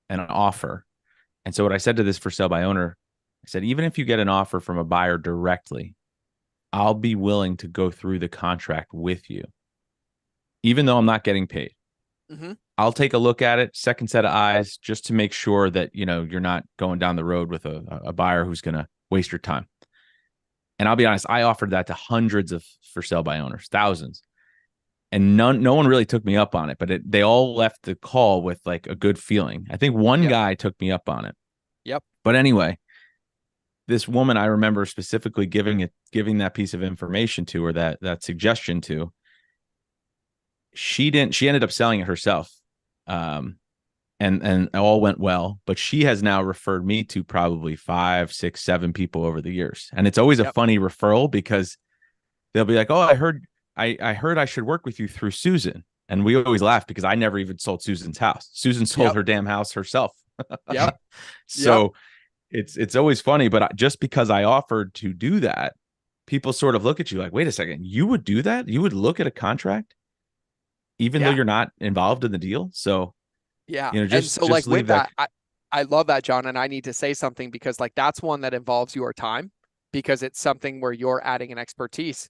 an offer. And so what I said to this for sale by owner, I said, even if you get an offer from a buyer directly, I'll be willing to go through the contract with you, even though I'm not getting paid. Mm-hmm. I'll take a look at it, second set of eyes, just to make sure that, you're not going down the road with a buyer who's going to waste your time. And I'll be honest, I offered that to hundreds of for sale by owners, thousands. And no one really took me up on it, but they all left the call with like a good feeling. I think one Yep. guy took me up on it. Yep. But anyway, this woman I remember specifically giving that piece of information to, or that suggestion to, she ended up selling it herself. And all went well, but she has now referred me to probably 5, 6, 7 people over the years. And it's always a Yep. funny referral because they'll be like, oh, I heard I should work with you through Susan. And we always laugh because I never even sold Susan's house. Susan sold Yep. her damn house herself. Yep. So it's always funny, but just because I offered to do that, people sort of look at you like, wait a second, you would do that? You would look at a contract even though Yeah. you're not involved in the deal? So, Yeah. And so just like with leave that. that, I love that, John. And I need to say something because like that's one that involves your time because it's something where you're adding an expertise.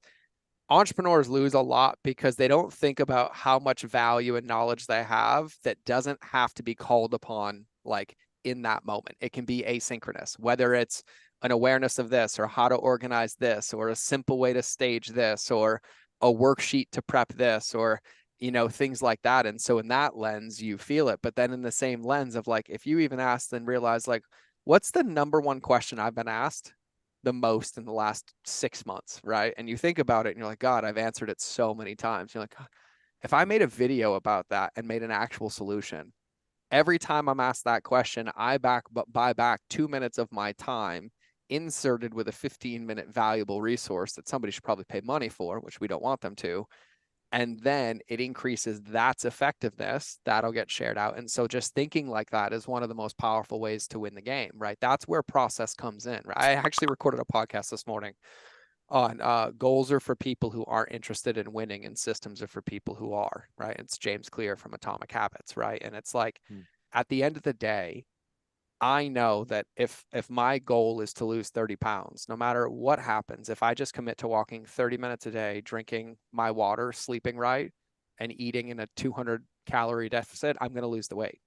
Entrepreneurs lose a lot because they don't think about how much value and knowledge they have that doesn't have to be called upon like in that moment. It can be asynchronous, whether it's an awareness of this or how to organize this or a simple way to stage this or a worksheet to prep this or things like that. And so in that lens you feel it, but then in the same lens of like if you even ask and realize like what's the number one question I've been asked the most in the last 6 months, right? And you think about it and you're like, God, I've answered it so many times. You're like, if I made a video about that and made an actual solution, every time I'm asked that question, I buy back 2 minutes of my time inserted with a 15-minute valuable resource that somebody should probably pay money for, which we don't want them to. And then it increases that's effectiveness that'll get shared out. And so just thinking like that is one of the most powerful ways to win the game, right? That's where process comes in, right? I actually recorded a podcast this morning on goals are for people who aren't interested in winning, and systems are for people who are, right? It's James Clear from Atomic Habits, right? And it's like, at the end of the day, I know that if my goal is to lose 30 pounds, no matter what happens, if I just commit to walking 30 minutes a day, drinking my water, sleeping right, and eating in a 200 calorie deficit, I'm going to lose the weight.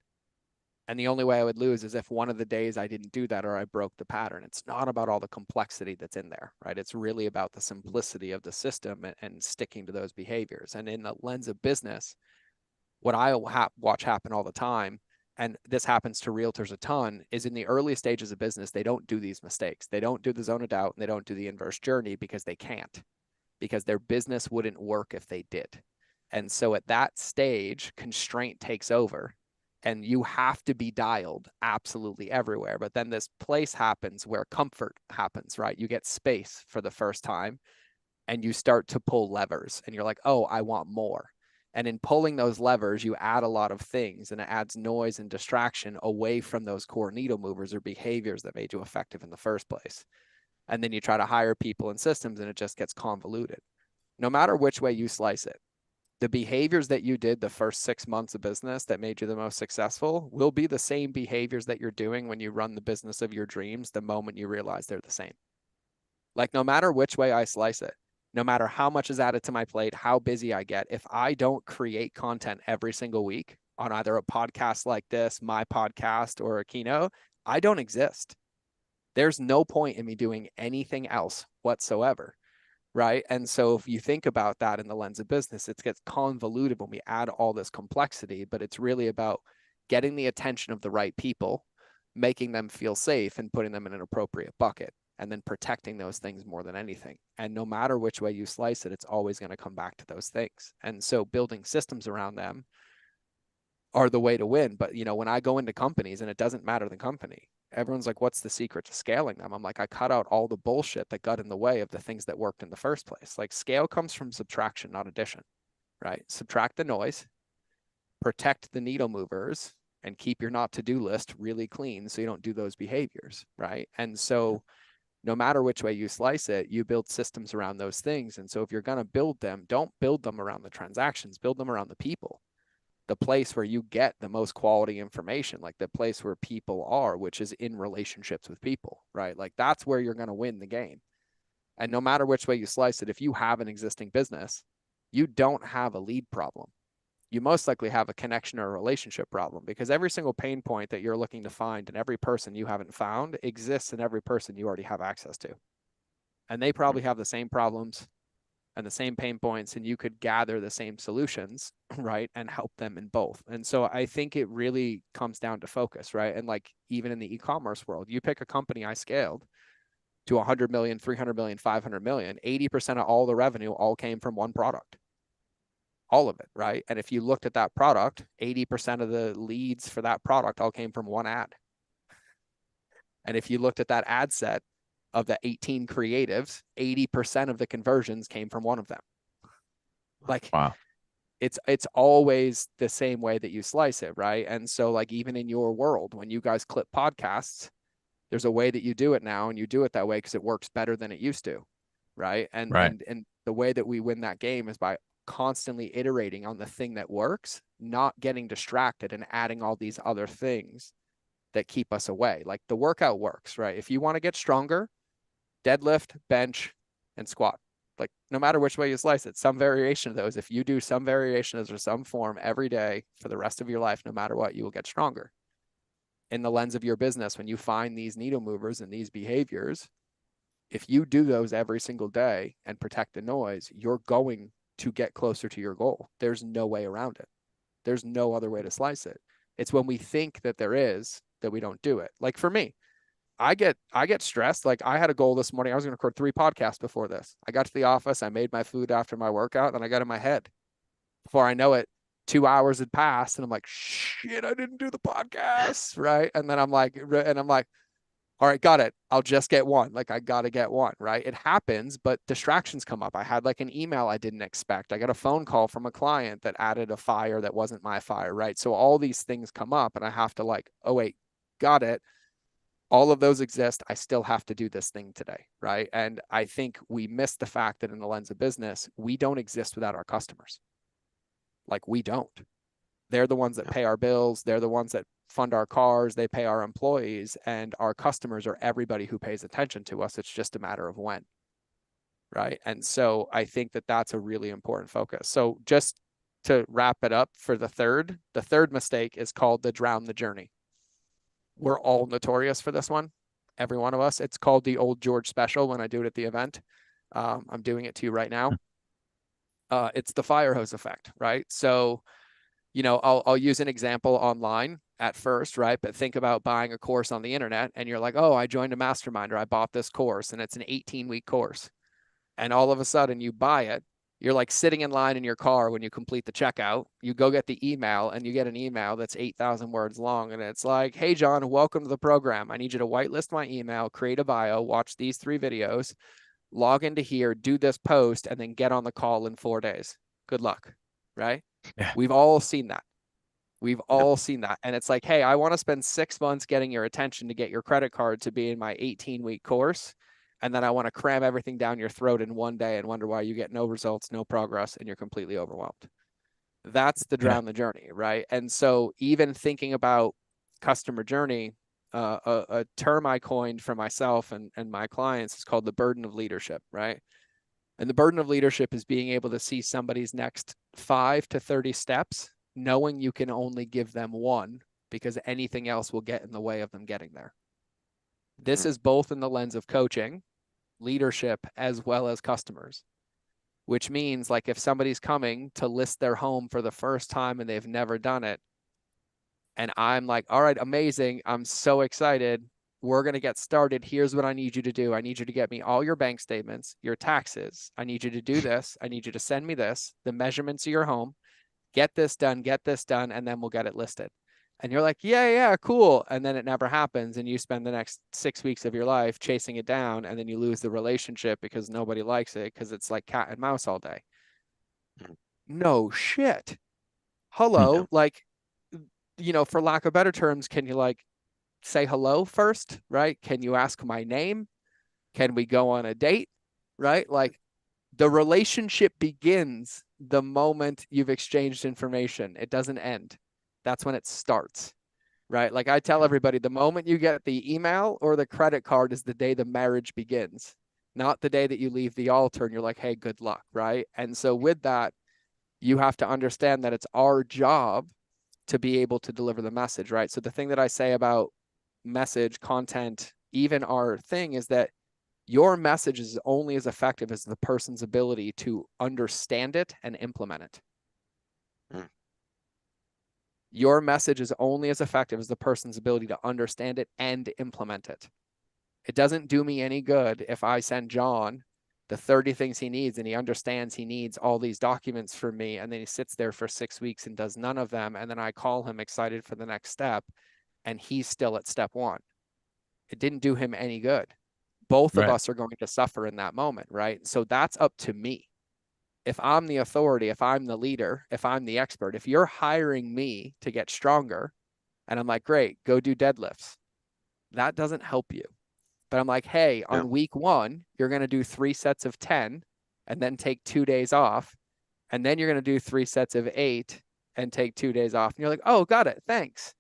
And the only way I would lose is if one of the days I didn't do that or I broke the pattern. It's not about all the complexity that's in there, right? It's really about the simplicity of the system and sticking to those behaviors. And in the lens of business, what I watch happen all the time, and this happens to realtors a ton, is in the early stages of business, they don't do these mistakes. They don't do the zone of doubt and they don't do the inverse journey because they can't, because their business wouldn't work if they did. And so at that stage, constraint takes over and you have to be dialed absolutely everywhere. But then this place happens where comfort happens, right? You get space for the first time and you start to pull levers and you're like, oh, I want more. And in pulling those levers, you add a lot of things and it adds noise and distraction away from those core needle movers or behaviors that made you effective in the first place. And then you try to hire people and systems and it just gets convoluted. No matter which way you slice it, the behaviors that you did the first 6 months of business that made you the most successful will be the same behaviors that you're doing when you run the business of your dreams the moment you realize they're the same. Like, no matter which way I slice it, no matter how much is added to my plate, how busy I get, if I don't create content every single week on either a podcast like this, my podcast, or a keynote, I don't exist. There's no point in me doing anything else whatsoever. Right. And so if you think about that in the lens of business, it gets convoluted when we add all this complexity, but it's really about getting the attention of the right people, making them feel safe and putting them in an appropriate bucket, and then protecting those things more than anything. And no matter which way you slice it, it's always going to come back to those things. And so building systems around them are the way to win. But, you know, when I go into companies and it doesn't matter the company, everyone's like, what's the secret to scaling them? I'm like, I cut out all the bullshit that got in the way of the things that worked in the first place. Like, scale comes from subtraction, not addition, right? Subtract the noise, protect the needle movers, and keep your not to-do list really clean so you don't do those behaviors, right? And so no matter which way you slice it, you build systems around those things. And so if you're going to build them, don't build them around the transactions, build them around the people, the place where you get the most quality information, like the place where people are, which is in relationships with people, right? Like, that's where you're going to win the game. And no matter which way you slice it, if you have an existing business, you don't have a lead problem. You most likely have a connection or a relationship problem, because every single pain point that you're looking to find in every person you haven't found exists in every person you already have access to. And they probably have the same problems and the same pain points, and you could gather the same solutions, right? And help them in both. And so I think it really comes down to focus, right? And like, even in the e-commerce world, you pick a company I scaled to 100 million, 300 million, 500 million, 80% of all the revenue all came from one product. All of it, right? And if you looked at that product, 80% of the leads for that product all came from one ad. And if you looked at that ad set of the 18 creatives, 80% of the conversions came from one of them. Like, wow, it's always the same way that you slice it, right? And so, like, even in your world, when you guys clip podcasts, there's a way that you do it now, and you do it that way because it works better than it used to, right? And right, and the way that we win that game is by constantly iterating on the thing that works, not getting distracted and adding all these other things that keep us away. Like, the workout works, right? If you want to get stronger, deadlift, bench, and squat. Like, no matter which way you slice it, some variation of those, if you do some variation of those or some form every day for the rest of your life, no matter what, you will get stronger. In the lens of your business, when you find these needle movers and these behaviors, if you do those every single day and protect the noise, you're going to get closer to your goal. There's no way around it. There's no other way to slice it. It's when we think that there is that we don't do it. Like, for me, I get stressed. Like, I had a goal this morning. I was going to record 3 podcasts before this. I got to the office. I made my food after my workout, and I got in my head. Before I know it, 2 hours had passed, and I'm like, shit, I didn't do the podcast, right? And then I'm like, all right, got it. I'll just get one. Like, I got to get one, right? It happens, but distractions come up. I had like an email I didn't expect. I got a phone call from a client that added a fire that wasn't my fire, right? So all these things come up, and I have to like, oh wait, got it. All of those exist. I still have to do this thing today, right? And I think we miss the fact that in the lens of business, we don't exist without our customers. Like, we don't. They're the ones that pay our bills. They're the ones that fund our cars. They pay our employees, and our customers are everybody who pays attention to us. It's just a matter of when, right? And so I think that that's a really important focus. So just to wrap it up for the third mistake is called the drown the journey. We're all notorious for this one, every one of us. It's called the old George special when I do it at the event. I'm doing it to you right now. It's the fire hose effect, right? So, you know, I'll use an example online at first, right? But think about buying a course on the internet and you're like, oh, I joined a mastermind or I bought this course and it's an 18-week course. And all of a sudden you buy it. You're like sitting in line in your car when you complete the checkout. You go get the email and you get an email that's 8,000 words long. And it's like, hey, John, welcome to the program. I need you to whitelist my email, create a bio, watch these 3 videos, log into here, do this post, and then get on the call in 4 days. Good luck, right? Yeah. We've all seen that. We've Yep. all seen that. And it's like, hey, I want to spend 6 months getting your attention to get your credit card to be in my 18-week course. And then I want to cram everything down your throat in 1 day and wonder why you get no results, no progress, and you're completely overwhelmed. That's the drown the journey, right? And so even thinking about customer journey, a term I coined for myself and my clients is called the burden of leadership, right? And the burden of leadership is being able to see somebody's next 5 to 30 steps, knowing you can only give them one because anything else will get in the way of them getting there. This is both in the lens of coaching, leadership, as well as customers, which means like if somebody's coming to list their home for the first time and they've never done it, and I'm like, all right, amazing. I'm so excited. We're going to get started. Here's what I need you to do. I need you to get me all your bank statements, your taxes. I need you to do this. I need you to send me this, the measurements of your home, get this done, and then we'll get it listed. And you're like, yeah, cool. And then it never happens. And you spend the next 6 weeks of your life chasing it down. And then you lose the relationship because nobody likes it because it's like cat and mouse all day. No shit. Hello. Like, you know, for lack of better terms, can you like say hello first, right? Can you ask my name? Can we go on a date, right? Like the relationship begins the moment you've exchanged information. It doesn't end. That's when it starts, right? Like I tell everybody, the moment you get the email or the credit card is the day the marriage begins, not the day that you leave the altar and you're like, hey, good luck, right? And so with that, you have to understand that it's our job to be able to deliver the message, right? So the thing that I say about message, content, even our thing is that your message is only as effective as the person's ability to understand it and implement it. Your message is only as effective as the person's ability to understand it and implement it. It doesn't do me any good if I send John the 30 things he needs and he understands he needs all these documents from me and then he sits there for 6 weeks and does none of them and then I call him excited for the next step and he's still at step 1. It didn't do him any good. Both of us are going to suffer in that moment, right? So that's up to me. If I'm the authority, if I'm the leader, if I'm the expert, if you're hiring me to get stronger and I'm like, great, go do deadlifts, that doesn't help you. But I'm like, hey, on week 1, you're going to do 3 sets of 10 and then take 2 days off. And then you're going to do 3 sets of 8 and take 2 days off. And you're like, oh, got it. Thanks.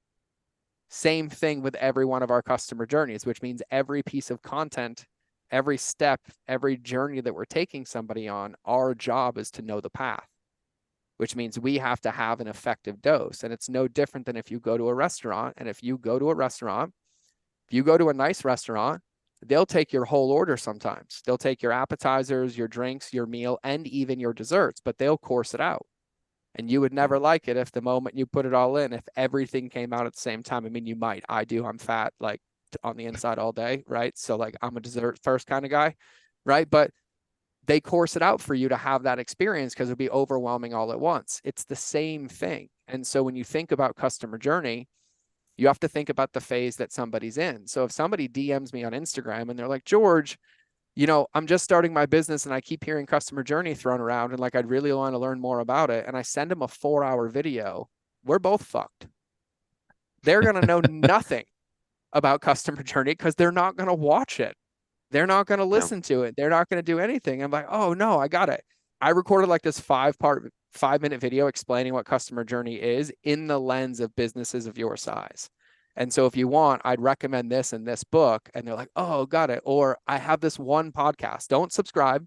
Same thing with every one of our customer journeys, which means every piece of content, every step, every journey that we're taking somebody on, our job is to know the path, which means we have to have an effective dose. And it's no different than if you go to a restaurant. And if you go to a nice restaurant, they'll take your whole order sometimes. They'll take your appetizers, your drinks, your meal, and even your desserts, but they'll course it out. And you would never like it if the moment you put it all in, if everything came out at the same time. I mean, you might. I do. I'm fat, like on the inside all day, right? So like I'm a dessert first kind of guy, right? But they course it out for you to have that experience because it'd be overwhelming all at once. It's the same thing. And so when you think about customer journey, you have to think about the phase that somebody's in. So if somebody DMs me on Instagram and they're like, George, you know, I'm just starting my business and I keep hearing customer journey thrown around and like, I'd really want to learn more about it. And I send them a 4-hour video. We're both fucked. They're going to know nothing about customer journey because they're not going to watch it. They're not going to Yeah. listen to it. They're not going to do anything. I'm like, oh no, I got it. I recorded like this 5-minute video explaining what customer journey is in the lens of businesses of your size. And so if you want, I'd recommend this and this book. And they're like, oh, got it. Or I have this one podcast. Don't subscribe,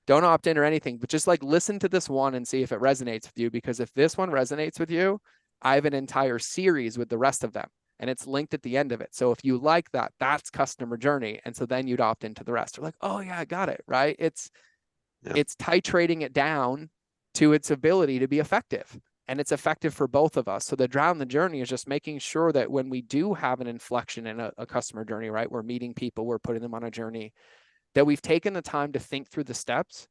don't opt in or anything, but just like listen to this one and see if it resonates with you. Because if this one resonates with you, I have an entire series with the rest of them and it's linked at the end of it. So if you like that, that's customer journey. And so then you'd opt into the rest. You're like, oh yeah, I got it. Right. It's titrating it down to its ability to be effective. And it's effective for both of us. So the drown the journey is just making sure that when we do have an inflection in a customer journey, right? We're meeting people, we're putting them on a journey, that we've taken the time to think through the steps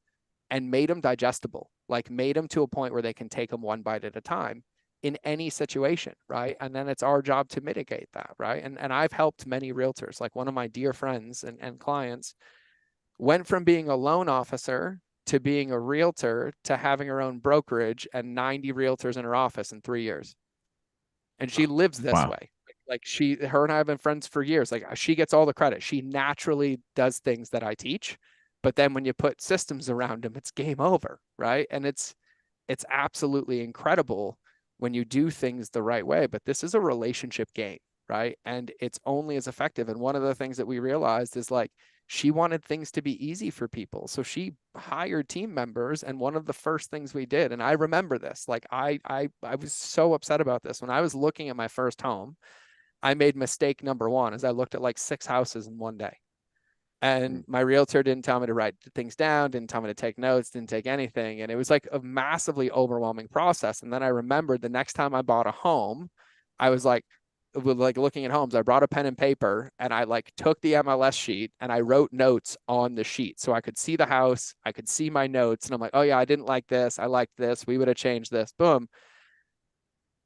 and made them digestible, like made them to a point where they can take them one bite at a time in any situation, right? And then it's our job to mitigate that, right? And I've helped many realtors, like one of my dear friends and clients went from being a loan officer to being a realtor to having her own brokerage and 90 realtors in her office in 3 years. And she lives this Wow. way. Like her and I have been friends for years. Like she gets all the credit. She naturally does things that I teach, but then when you put systems around them, it's game over, right? And it's absolutely incredible when you do things the right way. But this is a relationship game, right? And it's only as effective. And one of the things that we realized is like she wanted things to be easy for people. So she hired team members. And one of the first things we did, and I remember this, like I was so upset about this. When I was looking at my first home, I made mistake number one as I looked at like 6 houses in one day. And my realtor didn't tell me to write things down, didn't tell me to take notes, didn't take anything. And it was like a massively overwhelming process. And then I remembered the next time I bought a home, I was like looking at homes, I brought a pen and paper and I like took the MLS sheet and I wrote notes on the sheet. So I could see the house, I could see my notes. And I'm like, oh yeah, I didn't like this. I liked this. We would have changed this. Boom.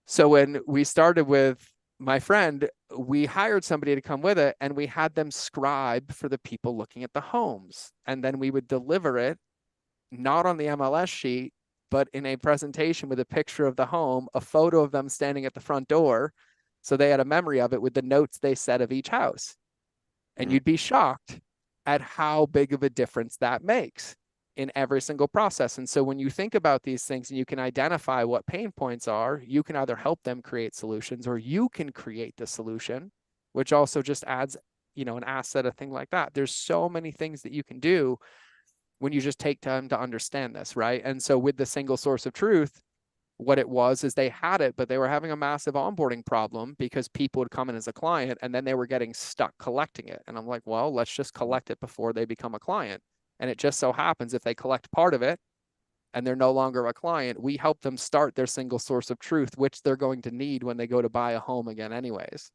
So when we started with my friend, we hired somebody to come with it and we had them scribe for the people looking at the homes. And then we would deliver it, not on the MLS sheet, but in a presentation with a picture of the home, a photo of them standing at the front door. So they had a memory of it with the notes they said of each house. And you'd be shocked at how big of a difference that makes in every single process. And so when you think about these things and you can identify what pain points are, you can either help them create solutions or you can create the solution, which also just adds, an asset, a thing like that. There's so many things that you can do when you just take time to understand this, right? And so with the single source of truth, what it was is they had it, but they were having a massive onboarding problem because people would come in as a client and then they were getting stuck collecting it. And I'm like, well, let's just collect it before they become a client. And it just so happens if they collect part of it and they're no longer a client, we help them start their single source of truth, which they're going to need when they go to buy a home again anyways.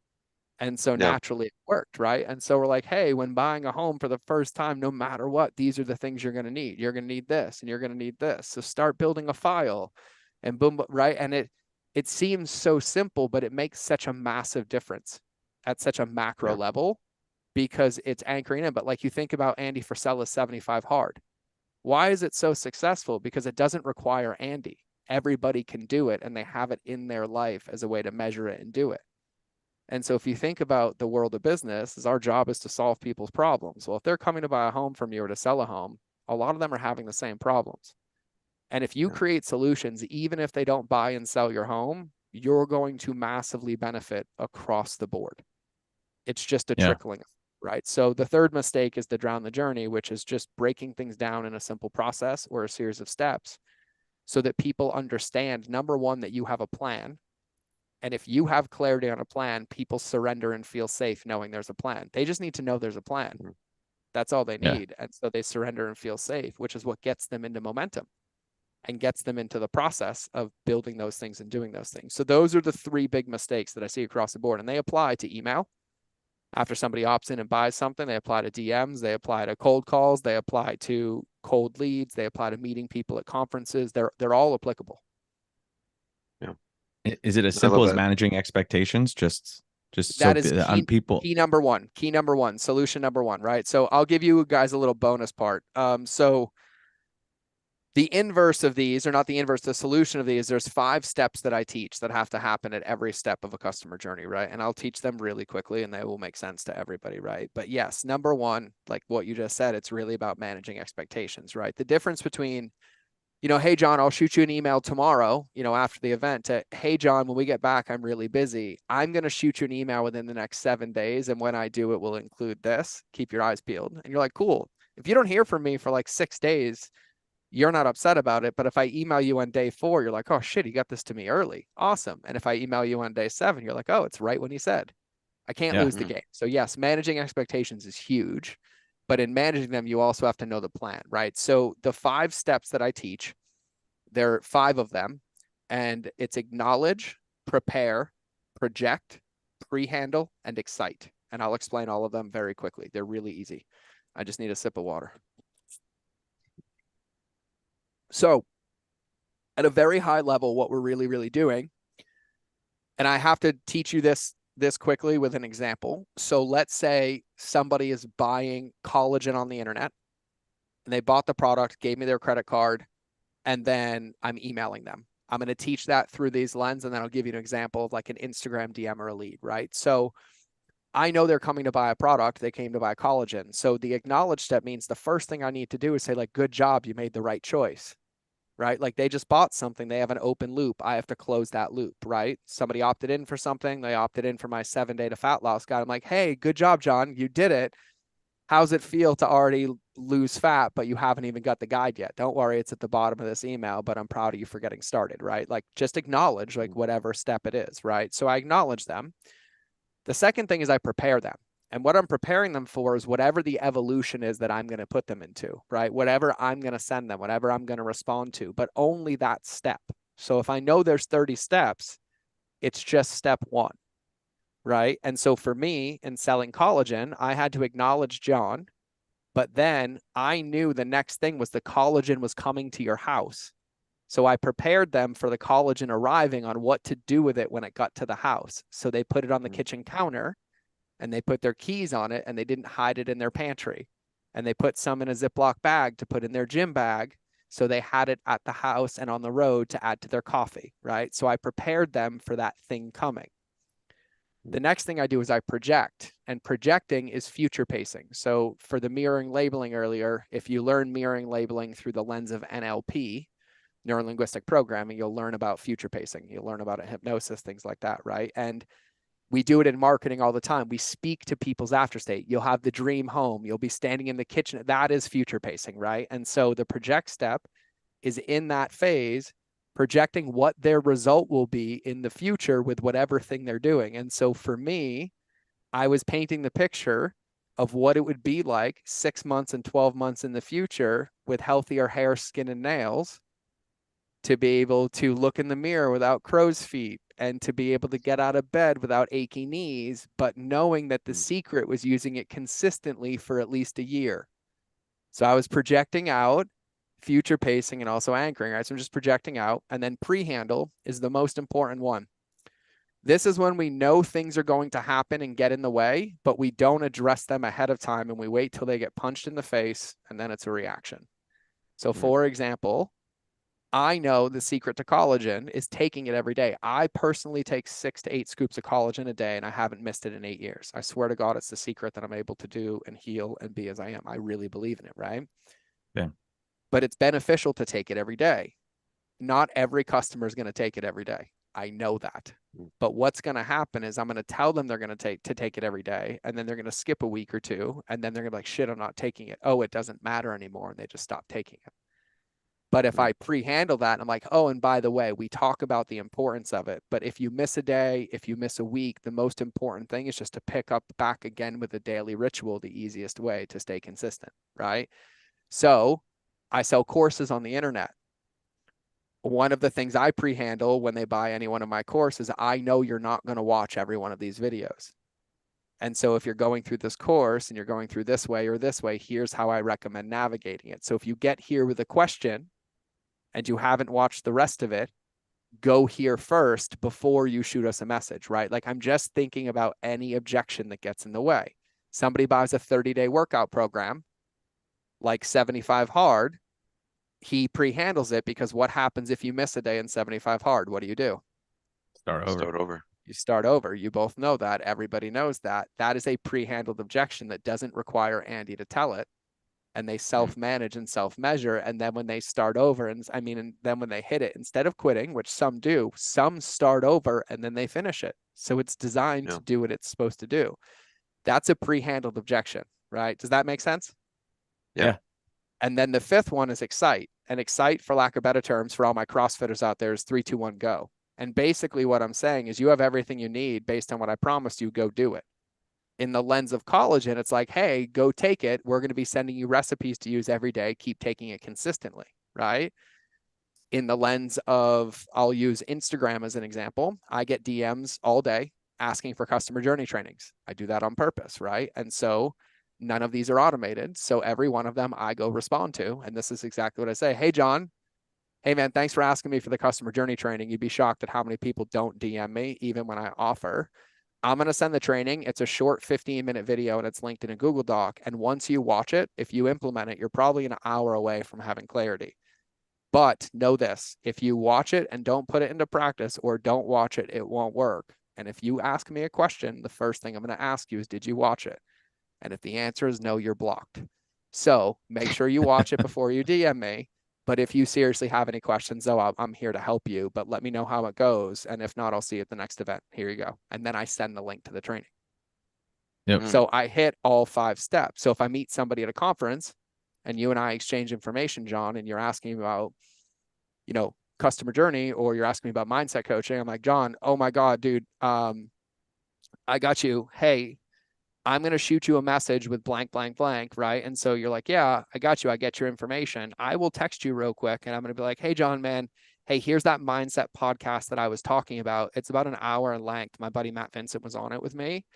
And so naturally it worked, right? And so we're like, hey, when buying a home for the first time, no matter what, these are the things you're going to need. You're going to need this and you're going to need this. So start building a file and boom, right? And it seems so simple, but it makes such a massive difference at such a macro level because it's anchoring in. But like you think about Andy Frisella's 75 hard. Why is it so successful? Because it doesn't require Andy. Everybody can do it and they have it in their life as a way to measure it and do it. And so if you think about the world of business, is our job is to solve people's problems. Well, if they're coming to buy a home from you or to sell a home, a lot of them are having the same problems. And if you create solutions, even if they don't buy and sell your home, you're going to massively benefit across the board. It's just a trickling, right? So the third mistake is to drown the journey, which is just breaking things down in a simple process or a series of steps so that people understand, number one, that you have a plan. And if you have clarity on a plan, people surrender and feel safe knowing there's a plan. They just need to know there's a plan. That's all they need. And so they surrender and feel safe, which is what gets them into momentum and gets them into the process of building those things and doing those things. So those are the 3 big mistakes that I see across the board. And they apply to email. After somebody opts in and buys something, they apply to DMs, they apply to cold calls, they apply to cold leads, they apply to meeting people at conferences. They're all applicable. Is it as simple as managing expectations? Just that is on people. Key number one, solution number one, right? So I'll give you guys a little bonus part. So The inverse of these, or not the inverse, the solution of these, there's 5 steps that I teach that have to happen at every step of a customer journey, right? And I'll teach them really quickly and they will make sense to everybody, right? But yes, number one, like what you just said, it's really about managing expectations, right? The difference between, hey, John, I'll shoot you an email tomorrow, after the event to, hey, John, when we get back, I'm really busy. I'm going to shoot you an email within the next 7 days. And when I do, it will include this. Keep your eyes peeled. And you're like, cool. If you don't hear from me for like 6 days, you're not upset about it. But if I email you on day 4, you're like, oh shit, he got this to me early. Awesome. And if I email you on day 7, you're like, oh, it's right when he said. I can't Yeah. lose the game. So yes, managing expectations is huge, but in managing them, you also have to know the plan, right? So the 5 steps that I teach, there are 5 of them, and it's acknowledge, prepare, project, pre-handle, and excite. And I'll explain all of them very quickly. They're really easy. I just need a sip of water. So at a very high level, what we're really, really doing, and I have to teach you this quickly with an example. So let's say somebody is buying collagen on the internet and they bought the product, gave me their credit card, and then I'm emailing them. I'm going to teach that through these lens, and then I'll give you an example of like an Instagram DM or a lead, right? So I know they're coming to buy a product. They came to buy collagen. So the acknowledge step means the first thing I need to do is say like, good job, you made the right choice. Right? Like they just bought something, they have an open loop. I have to close that loop, right? Somebody opted in for something, they opted in for my 7-day to fat loss guide. I'm like, hey, good job, John. You did it. How's it feel to already lose fat, but you haven't even got the guide yet? Don't worry, it's at the bottom of this email, but I'm proud of you for getting started, right? Like just acknowledge like whatever step it is, right? So I acknowledge them. The second thing is I prepare them. And what I'm preparing them for is whatever the evolution is that I'm going to put them into, right? Whatever I'm going to send them, whatever I'm going to respond to, but only that step. So if I know there's 30 steps, it's just step 1, right? And so for me in selling collagen, I had to acknowledge John, but then I knew the next thing was the collagen was coming to your house. So I prepared them for the collagen arriving on what to do with it when it got to the house. So they put it on the kitchen counter and they put their keys on it and they didn't hide it in their pantry. And they put some in a Ziploc bag to put in their gym bag. So they had it at the house and on the road to add to their coffee, right? So I prepared them for that thing coming. The next thing I do is I project, and projecting is future pacing. So for the mirroring labeling earlier, if you learn mirroring labeling through the lens of NLP, neuro-linguistic programming, you'll learn about future pacing. You'll learn about hypnosis, things like that, right? And we do it in marketing all the time. We speak to people's after state. You'll have the dream home. You'll be standing in the kitchen. That is future pacing, right? And so the project step is in that phase, projecting what their result will be in the future with whatever thing they're doing. And so for me, I was painting the picture of what it would be like 6 months and 12 months in the future with healthier hair, skin, and nails, to be able to look in the mirror without crow's feet and to be able to get out of bed without achy knees, but knowing that the secret was using it consistently for at least a year. So I was projecting out, future pacing, and also anchoring, right? So I'm just projecting out. And then pre-handle is the most important one. This is when we know things are going to happen and get in the way, but we don't address them ahead of time and we wait till they get punched in the face and then it's a reaction. So for example, I know the secret to collagen is taking it every day. I personally take 6 to 8 scoops of collagen a day and I haven't missed it in 8 years. I swear to God, it's the secret that I'm able to do and heal and be as I am. I really believe in it, right? Yeah. But it's beneficial to take it every day. Not every customer is going to take it every day. I know that. But what's going to happen is I'm going to tell them they're going to take it every day, and then they're going to skip a week or two, and then they're going to be like, shit, I'm not taking it. Oh, it doesn't matter anymore, and they just stop taking it. But if I pre-handle that, I'm like, oh, and by the way, we talk about the importance of it. But if you miss a day, if you miss a week, the most important thing is just to pick up back again with a daily ritual, the easiest way to stay consistent, right? So I sell courses on the internet. One of the things I pre-handle when they buy any one of my courses, I know you're not going to watch every one of these videos. And so if you're going through this course and you're going through this way or this way, here's how I recommend navigating it. So if you get here with a question and you haven't watched the rest of it, go here first before you shoot us a message, right? Like I'm just thinking about any objection that gets in the way. Somebody buys a 30-day workout program, like 75 Hard, he pre-handles it, because what happens if you miss a day in 75 hard? What do? Start over. Start over. You start over. You both know that. Everybody knows that. That is a pre-handled objection that doesn't require Andy to tell it. And they self-manage and self-measure. And then when they start over, and then when they hit it, instead of quitting, which some do, some start over and then they finish it. So it's designed to do what it's supposed to do. That's a pre-handled objection, right? Does that make sense? Yeah. And then the fifth one is excite. And excite, for lack of better terms, for all my CrossFitters out there, is 3, 2, 1, go. And basically what I'm saying is you have everything you need based on what I promised you, go do it. In the lens of collagen, it's like, hey, go take it. We're going to be sending you recipes to use every day. Keep taking it consistently, right? In the lens of, I'll use Instagram as an example. I get DMs all day asking for customer journey trainings. I do that on purpose, right? And so none of these are automated. So every one of them I go respond to. And this is exactly what I say. Hey, John. Hey, man, thanks for asking me for the customer journey training. You'd be shocked at how many people don't DM me, even when I offer. I'm going to send the training. It's a short 15-minute video and it's linked in a Google Doc. And once you watch it, if you implement it, you're probably an hour away from having clarity. But know this, if you watch it and don't put it into practice, or don't watch it, it won't work. And if you ask me a question, the first thing I'm going to ask you is, did you watch it? And if the answer is no, you're blocked. So make sure you watch it before you DM me. But if you seriously have any questions, though, I'm here to help you. But let me know how it goes. And if not, I'll see you at the next event. Here you go. And then I send the link to the training. Yep. So I hit all 5 steps. So if I meet somebody at a conference and you and I exchange information, John, and you're asking about, customer journey, or you're asking me about mindset coaching, I'm like, John, oh my God, dude, I got you. Hey, I'm going to shoot you a message with blank, blank, blank, right? And so you're like, yeah, I got you. I get your information. I will text you real quick and I'm going to be like, hey, John, man, hey, here's that mindset podcast that I was talking about. It's about an hour in length. My buddy Matt Vincent was on it with me.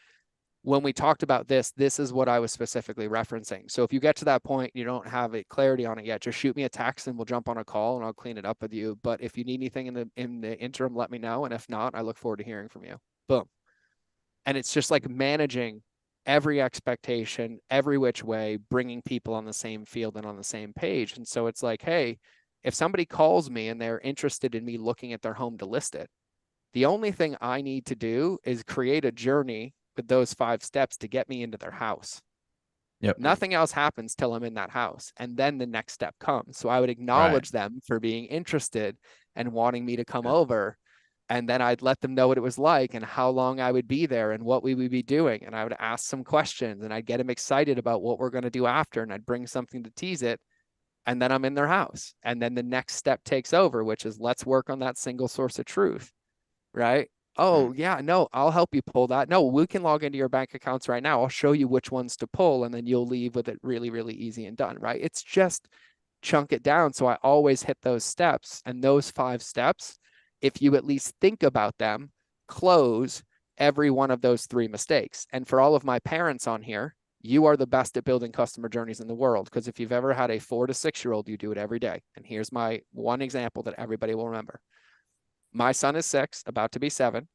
When we talked about this is what I was specifically referencing. So if you get to that point, you don't have a clarity on it yet, just shoot me a text and we'll jump on a call and I'll clean it up with you. But if you need anything in the interim, let me know. And if not, I look forward to hearing from you. Boom. And it's just like managing every expectation, every which way, bringing people on the same field and on the same page. And so it's like, hey, if somebody calls me and they're interested in me looking at their home to list it, the only thing I need to do is create a journey with those 5 steps to get me into their house. Yep. Nothing else happens till I'm in that house. And then the next step comes. So I would acknowledge them for being interested and wanting me to come over. And then I'd let them know what it was like and how long I would be there and what we would be doing. And I would ask some questions and I'd get them excited about what we're going to do after. And I'd bring something to tease it. And then I'm in their house. And then the next step takes over, which is, let's work on that single source of truth. Right? Oh, yeah, no, I'll help you pull that. No, we can log into your bank accounts right now. I'll show you which ones to pull, and then you'll leave with it really, really easy and done, right? It's just chunk it down. So I always hit those steps, and those 5 steps, if you at least think about them, close every one of those 3 mistakes. And for all of my parents on here, you are the best at building customer journeys in the world, because if you've ever had a 4 to 6-year-old, you do it every day. And here's my one example that everybody will remember. My son is 6, about to be 7.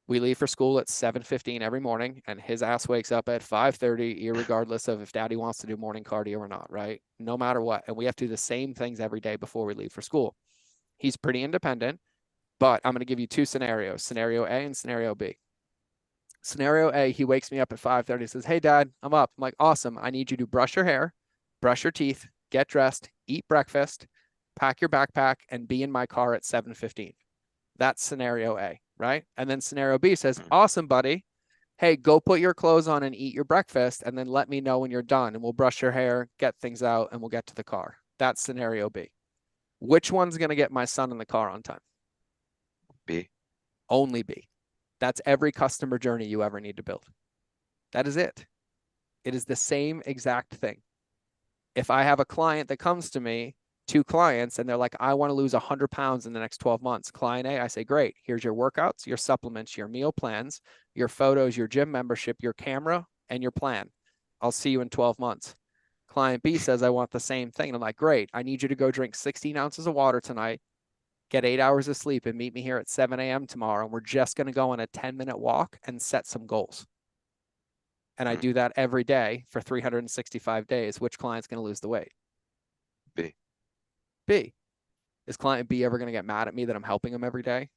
We leave for school at 7:15 every morning, and his ass wakes up at 5:30, irregardless of if daddy wants to do morning cardio or not, right? No matter what. And we have to do the same things every day before we leave for school. He's pretty independent, but I'm going to give you 2 scenarios, scenario A and scenario B. Scenario A, he wakes me up at 5:30, says, hey, Dad, I'm up. I'm like, awesome. I need you to brush your hair, brush your teeth, get dressed, eat breakfast, pack your backpack, and be in my car at 7:15. That's scenario A, right? And then scenario B says, awesome, buddy. Hey, go put your clothes on and eat your breakfast, and then let me know when you're done, and we'll brush your hair, get things out, and we'll get to the car. That's scenario B. Which one's going to get my son in the car on time? B. Only B. That's every customer journey you ever need to build. That is it. It is the same exact thing. If I have a client that comes to me, 2 clients, and they're like, I want to lose 100 pounds in the next 12 months. Client A, I say, great. Here's your workouts, your supplements, your meal plans, your photos, your gym membership, your camera, and your plan. I'll see you in 12 months. Client B says, I want the same thing. And I'm like, great. I need you to go drink 16 ounces of water tonight, get 8 hours of sleep, and meet me here at 7 a.m. tomorrow. And we're just going to go on a 10-minute walk and set some goals. And I do that every day for 365 days. Which client's going to lose the weight? B. B, is client B ever going to get mad at me that I'm helping them every day?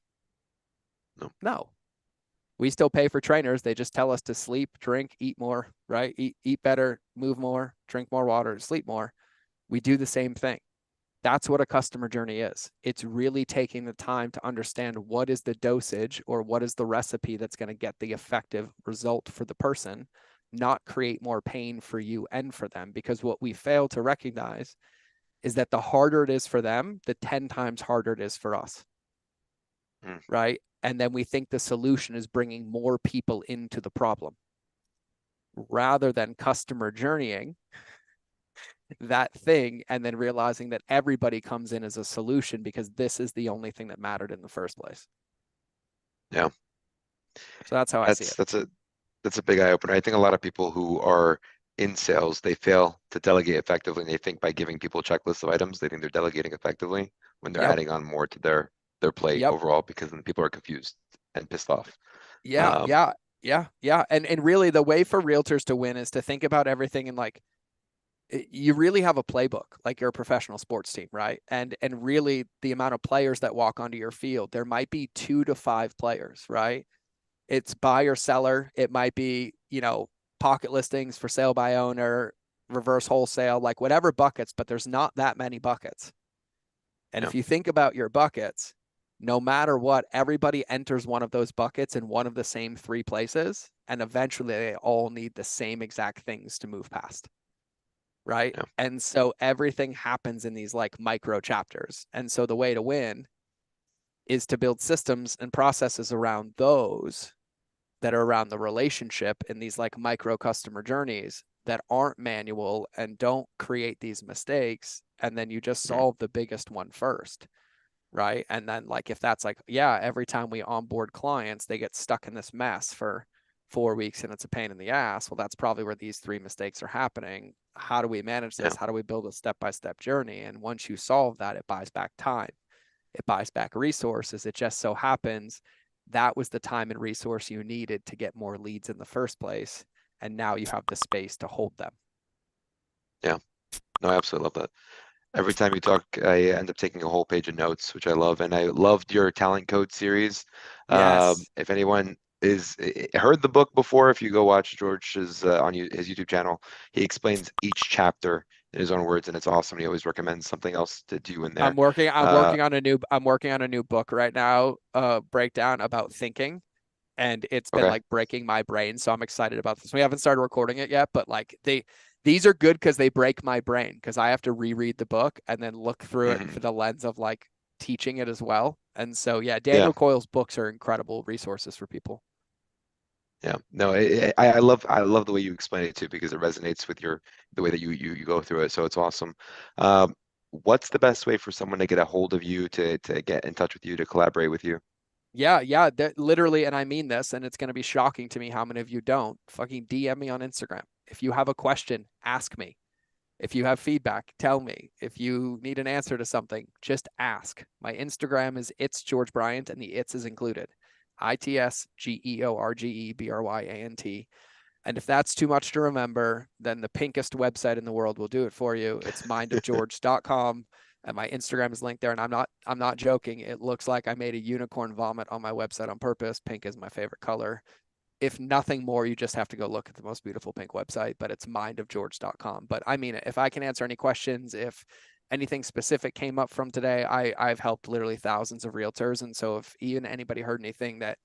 No. We still pay for trainers. They just tell us to sleep, drink, eat more, right? Eat better, move more, drink more water, sleep more. We do the same thing. That's what a customer journey is. It's really taking the time to understand what is the dosage or what is the recipe that's going to get the effective result for the person, not create more pain for you and for them. Because what we fail to recognize is that the harder it is for them, the 10 times harder it is for us. Right? And then we think the solution is bringing more people into the problem rather than customer journeying that thing and then realizing that everybody comes in as a solution because this is the only thing that mattered in the first place. Yeah. So that's how I see it. That's a big eye opener. I think a lot of people who are in sales, they fail to delegate effectively, and they think by giving people checklists of items, they think they're delegating effectively when they're adding on more to their plate overall, because then people are confused and pissed off. Yeah. And really the way for realtors to win is to think about everything in like, you really have a playbook, like you're a professional sports team, right? And really the amount of players that walk onto your field, there might be 2 to 5 players, right? It's buyer seller. It might be, pocket listings, for sale by owner, reverse wholesale, like whatever buckets, but there's not that many buckets. And if you think about your buckets, no matter what, everybody enters one of those buckets in one of the same 3 places. And eventually they all need the same exact things to move past. Right. Yeah. And so everything happens in these like micro chapters. And so the way to win is to build systems and processes around those that are around the relationship in these like micro customer journeys that aren't manual and don't create these mistakes. And then you just solve the biggest one first. Right. And then like, if that's like, yeah, every time we onboard clients, they get stuck in this mess for 4 weeks and it's a pain in the ass. Well, that's probably where these 3 mistakes are happening. How do we manage this? How do we build a step-by-step journey? And once you solve that, it buys back time. It buys back resources. It just so happens that was the time and resource you needed to get more leads in the first place. And now you have the space to hold them. Yeah, no, I absolutely love that. Every time you talk, I end up taking a whole page of notes, which I love. And I loved your talent code series. Yes. If anyone heard the book before, if you go watch George's his YouTube channel, he explains each chapter in his own words, and it's awesome. He always recommends something else to do in there. I'm working on a new book right now, breakdown about thinking. And it's been like breaking my brain. So I'm excited about this. We haven't started recording it yet, but like these are good because they break my brain, because I have to reread the book and then look through it for the lens of like teaching it as well. And so, yeah, Daniel Coyle's books are incredible resources for people. Yeah, no, I love the way you explain it too, because it resonates with the way that you go through it. So it's awesome. What's the best way for someone to get a hold of you, to get in touch with you, to collaborate with you? Yeah, literally, and I mean this, and it's going to be shocking to me how many of you don't. Fucking DM me on Instagram. If you have a question, ask me. If you have feedback, tell me. If you need an answer to something, just ask. My Instagram is It's George Bryant, and the It's is included. ITSGeorgebryant. And if that's too much to remember, then the pinkest website in the world will do it for you. It's mindofgeorge.com. And my Instagram is linked there. And I'm not joking. It looks like I made a unicorn vomit on my website on purpose. Pink is my favorite color. If nothing more, you just have to go look at the most beautiful pink website, but it's mindofgeorge.com. But I mean, if I can answer any questions, if anything specific came up from today, I've helped literally thousands of realtors. And so if even anybody heard anything that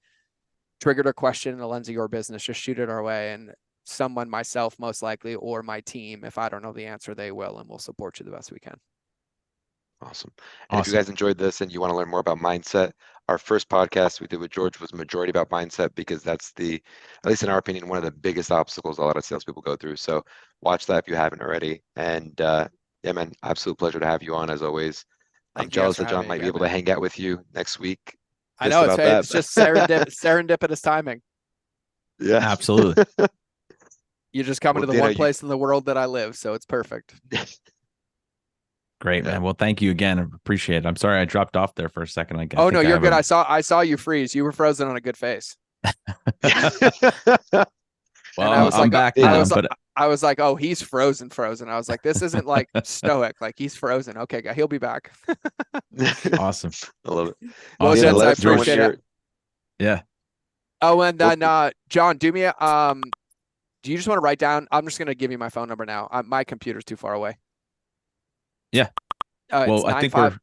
triggered a question in the lens of your business, just shoot it our way. And someone, myself most likely, or my team, if I don't know the answer, they will, and we'll support you the best we can. Awesome. And if you guys enjoyed this and you want to learn more about mindset, our first podcast we did with George was majority about mindset, because that's at least in our opinion, one of the biggest obstacles a lot of salespeople go through. So watch that if you haven't already. And yeah, man, absolute pleasure to have you on as always. I'm jealous that John might be able to hang out with you next week. I know, it's just serendipitous timing. Yeah, absolutely. You're just coming to the one place in the world that I live, so it's perfect. Great, man. Well, thank you again. I appreciate it. I'm sorry I dropped off there for a second. Oh, no, you're good. I saw you freeze. You were frozen on a good face. Well, I'm back now, but I was like, oh, he's frozen. I was like, this isn't like stoic. Like he's frozen. Okay, he'll be back. Awesome. I love it. Well, Awesome. Yeah, gents, let I us know when appreciate it. you're. Yeah. Oh, and Well, then John, do me do you just want to write down? I'm just gonna give you my phone number now. My computer's too far away. Yeah. It's Well, I think 95.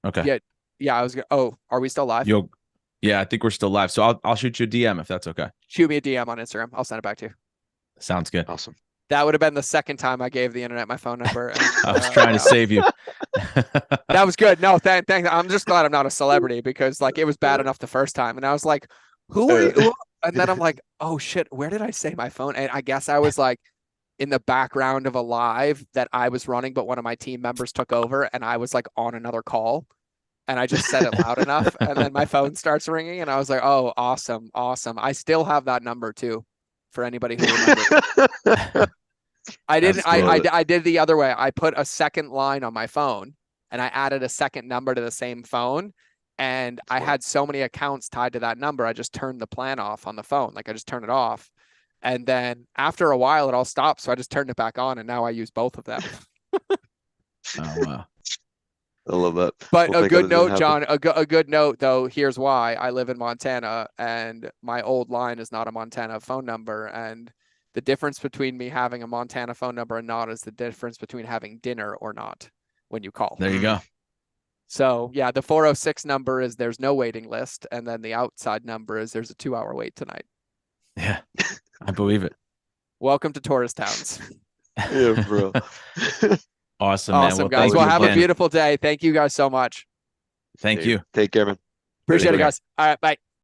we're okay. Yeah, yeah. I was gonna. Oh, are we still live? Yeah, I think we're still live. So I'll shoot you a DM if that's okay. Shoot me a DM on Instagram. I'll send it back to you. Sounds good. awesome. That would have been the second time I gave the internet my phone number. And, I was trying to save you. that was good. No, thank. I'm just glad I'm not a celebrity because like it was bad enough the first time, and I was like, "Who are you?" And then I'm like, "Oh shit, where did I say my phone?" And I guess I was like in the background of a live that I was running, but one of my team members took over, and I was like on another call, and I just said it loud enough, and then my phone starts ringing, and I was like, "Oh, awesome, awesome!" I still have that number too, for anybody who remembers. I didn't. I did the other way. I put a second line on my phone, and I added a second number to the same phone. And I had so many accounts tied to that number, I just turned the plan off on the phone. Like I just turned it off, and then after a while, it all stopped. So I just turned it back on, and now I use both of them. Oh wow. I love that. But We'll a make good others note, unhappy. John. A good note though. Here's why: I live in Montana, and my old line is not a Montana phone number, and the difference between me having a Montana phone number and not is the difference between having dinner or not when you call. There you go. So yeah, the 406 number is there's no waiting list, and then the outside number is there's a 2-hour wait tonight. Yeah. I believe it. Welcome to tourist towns. Yeah, bro. Awesome, man. Awesome, Well, guys. thank Well, you have again. a beautiful day. Thank you guys so much. Thank you. Take care, man. Appreciate it, Later. guys. All right, bye.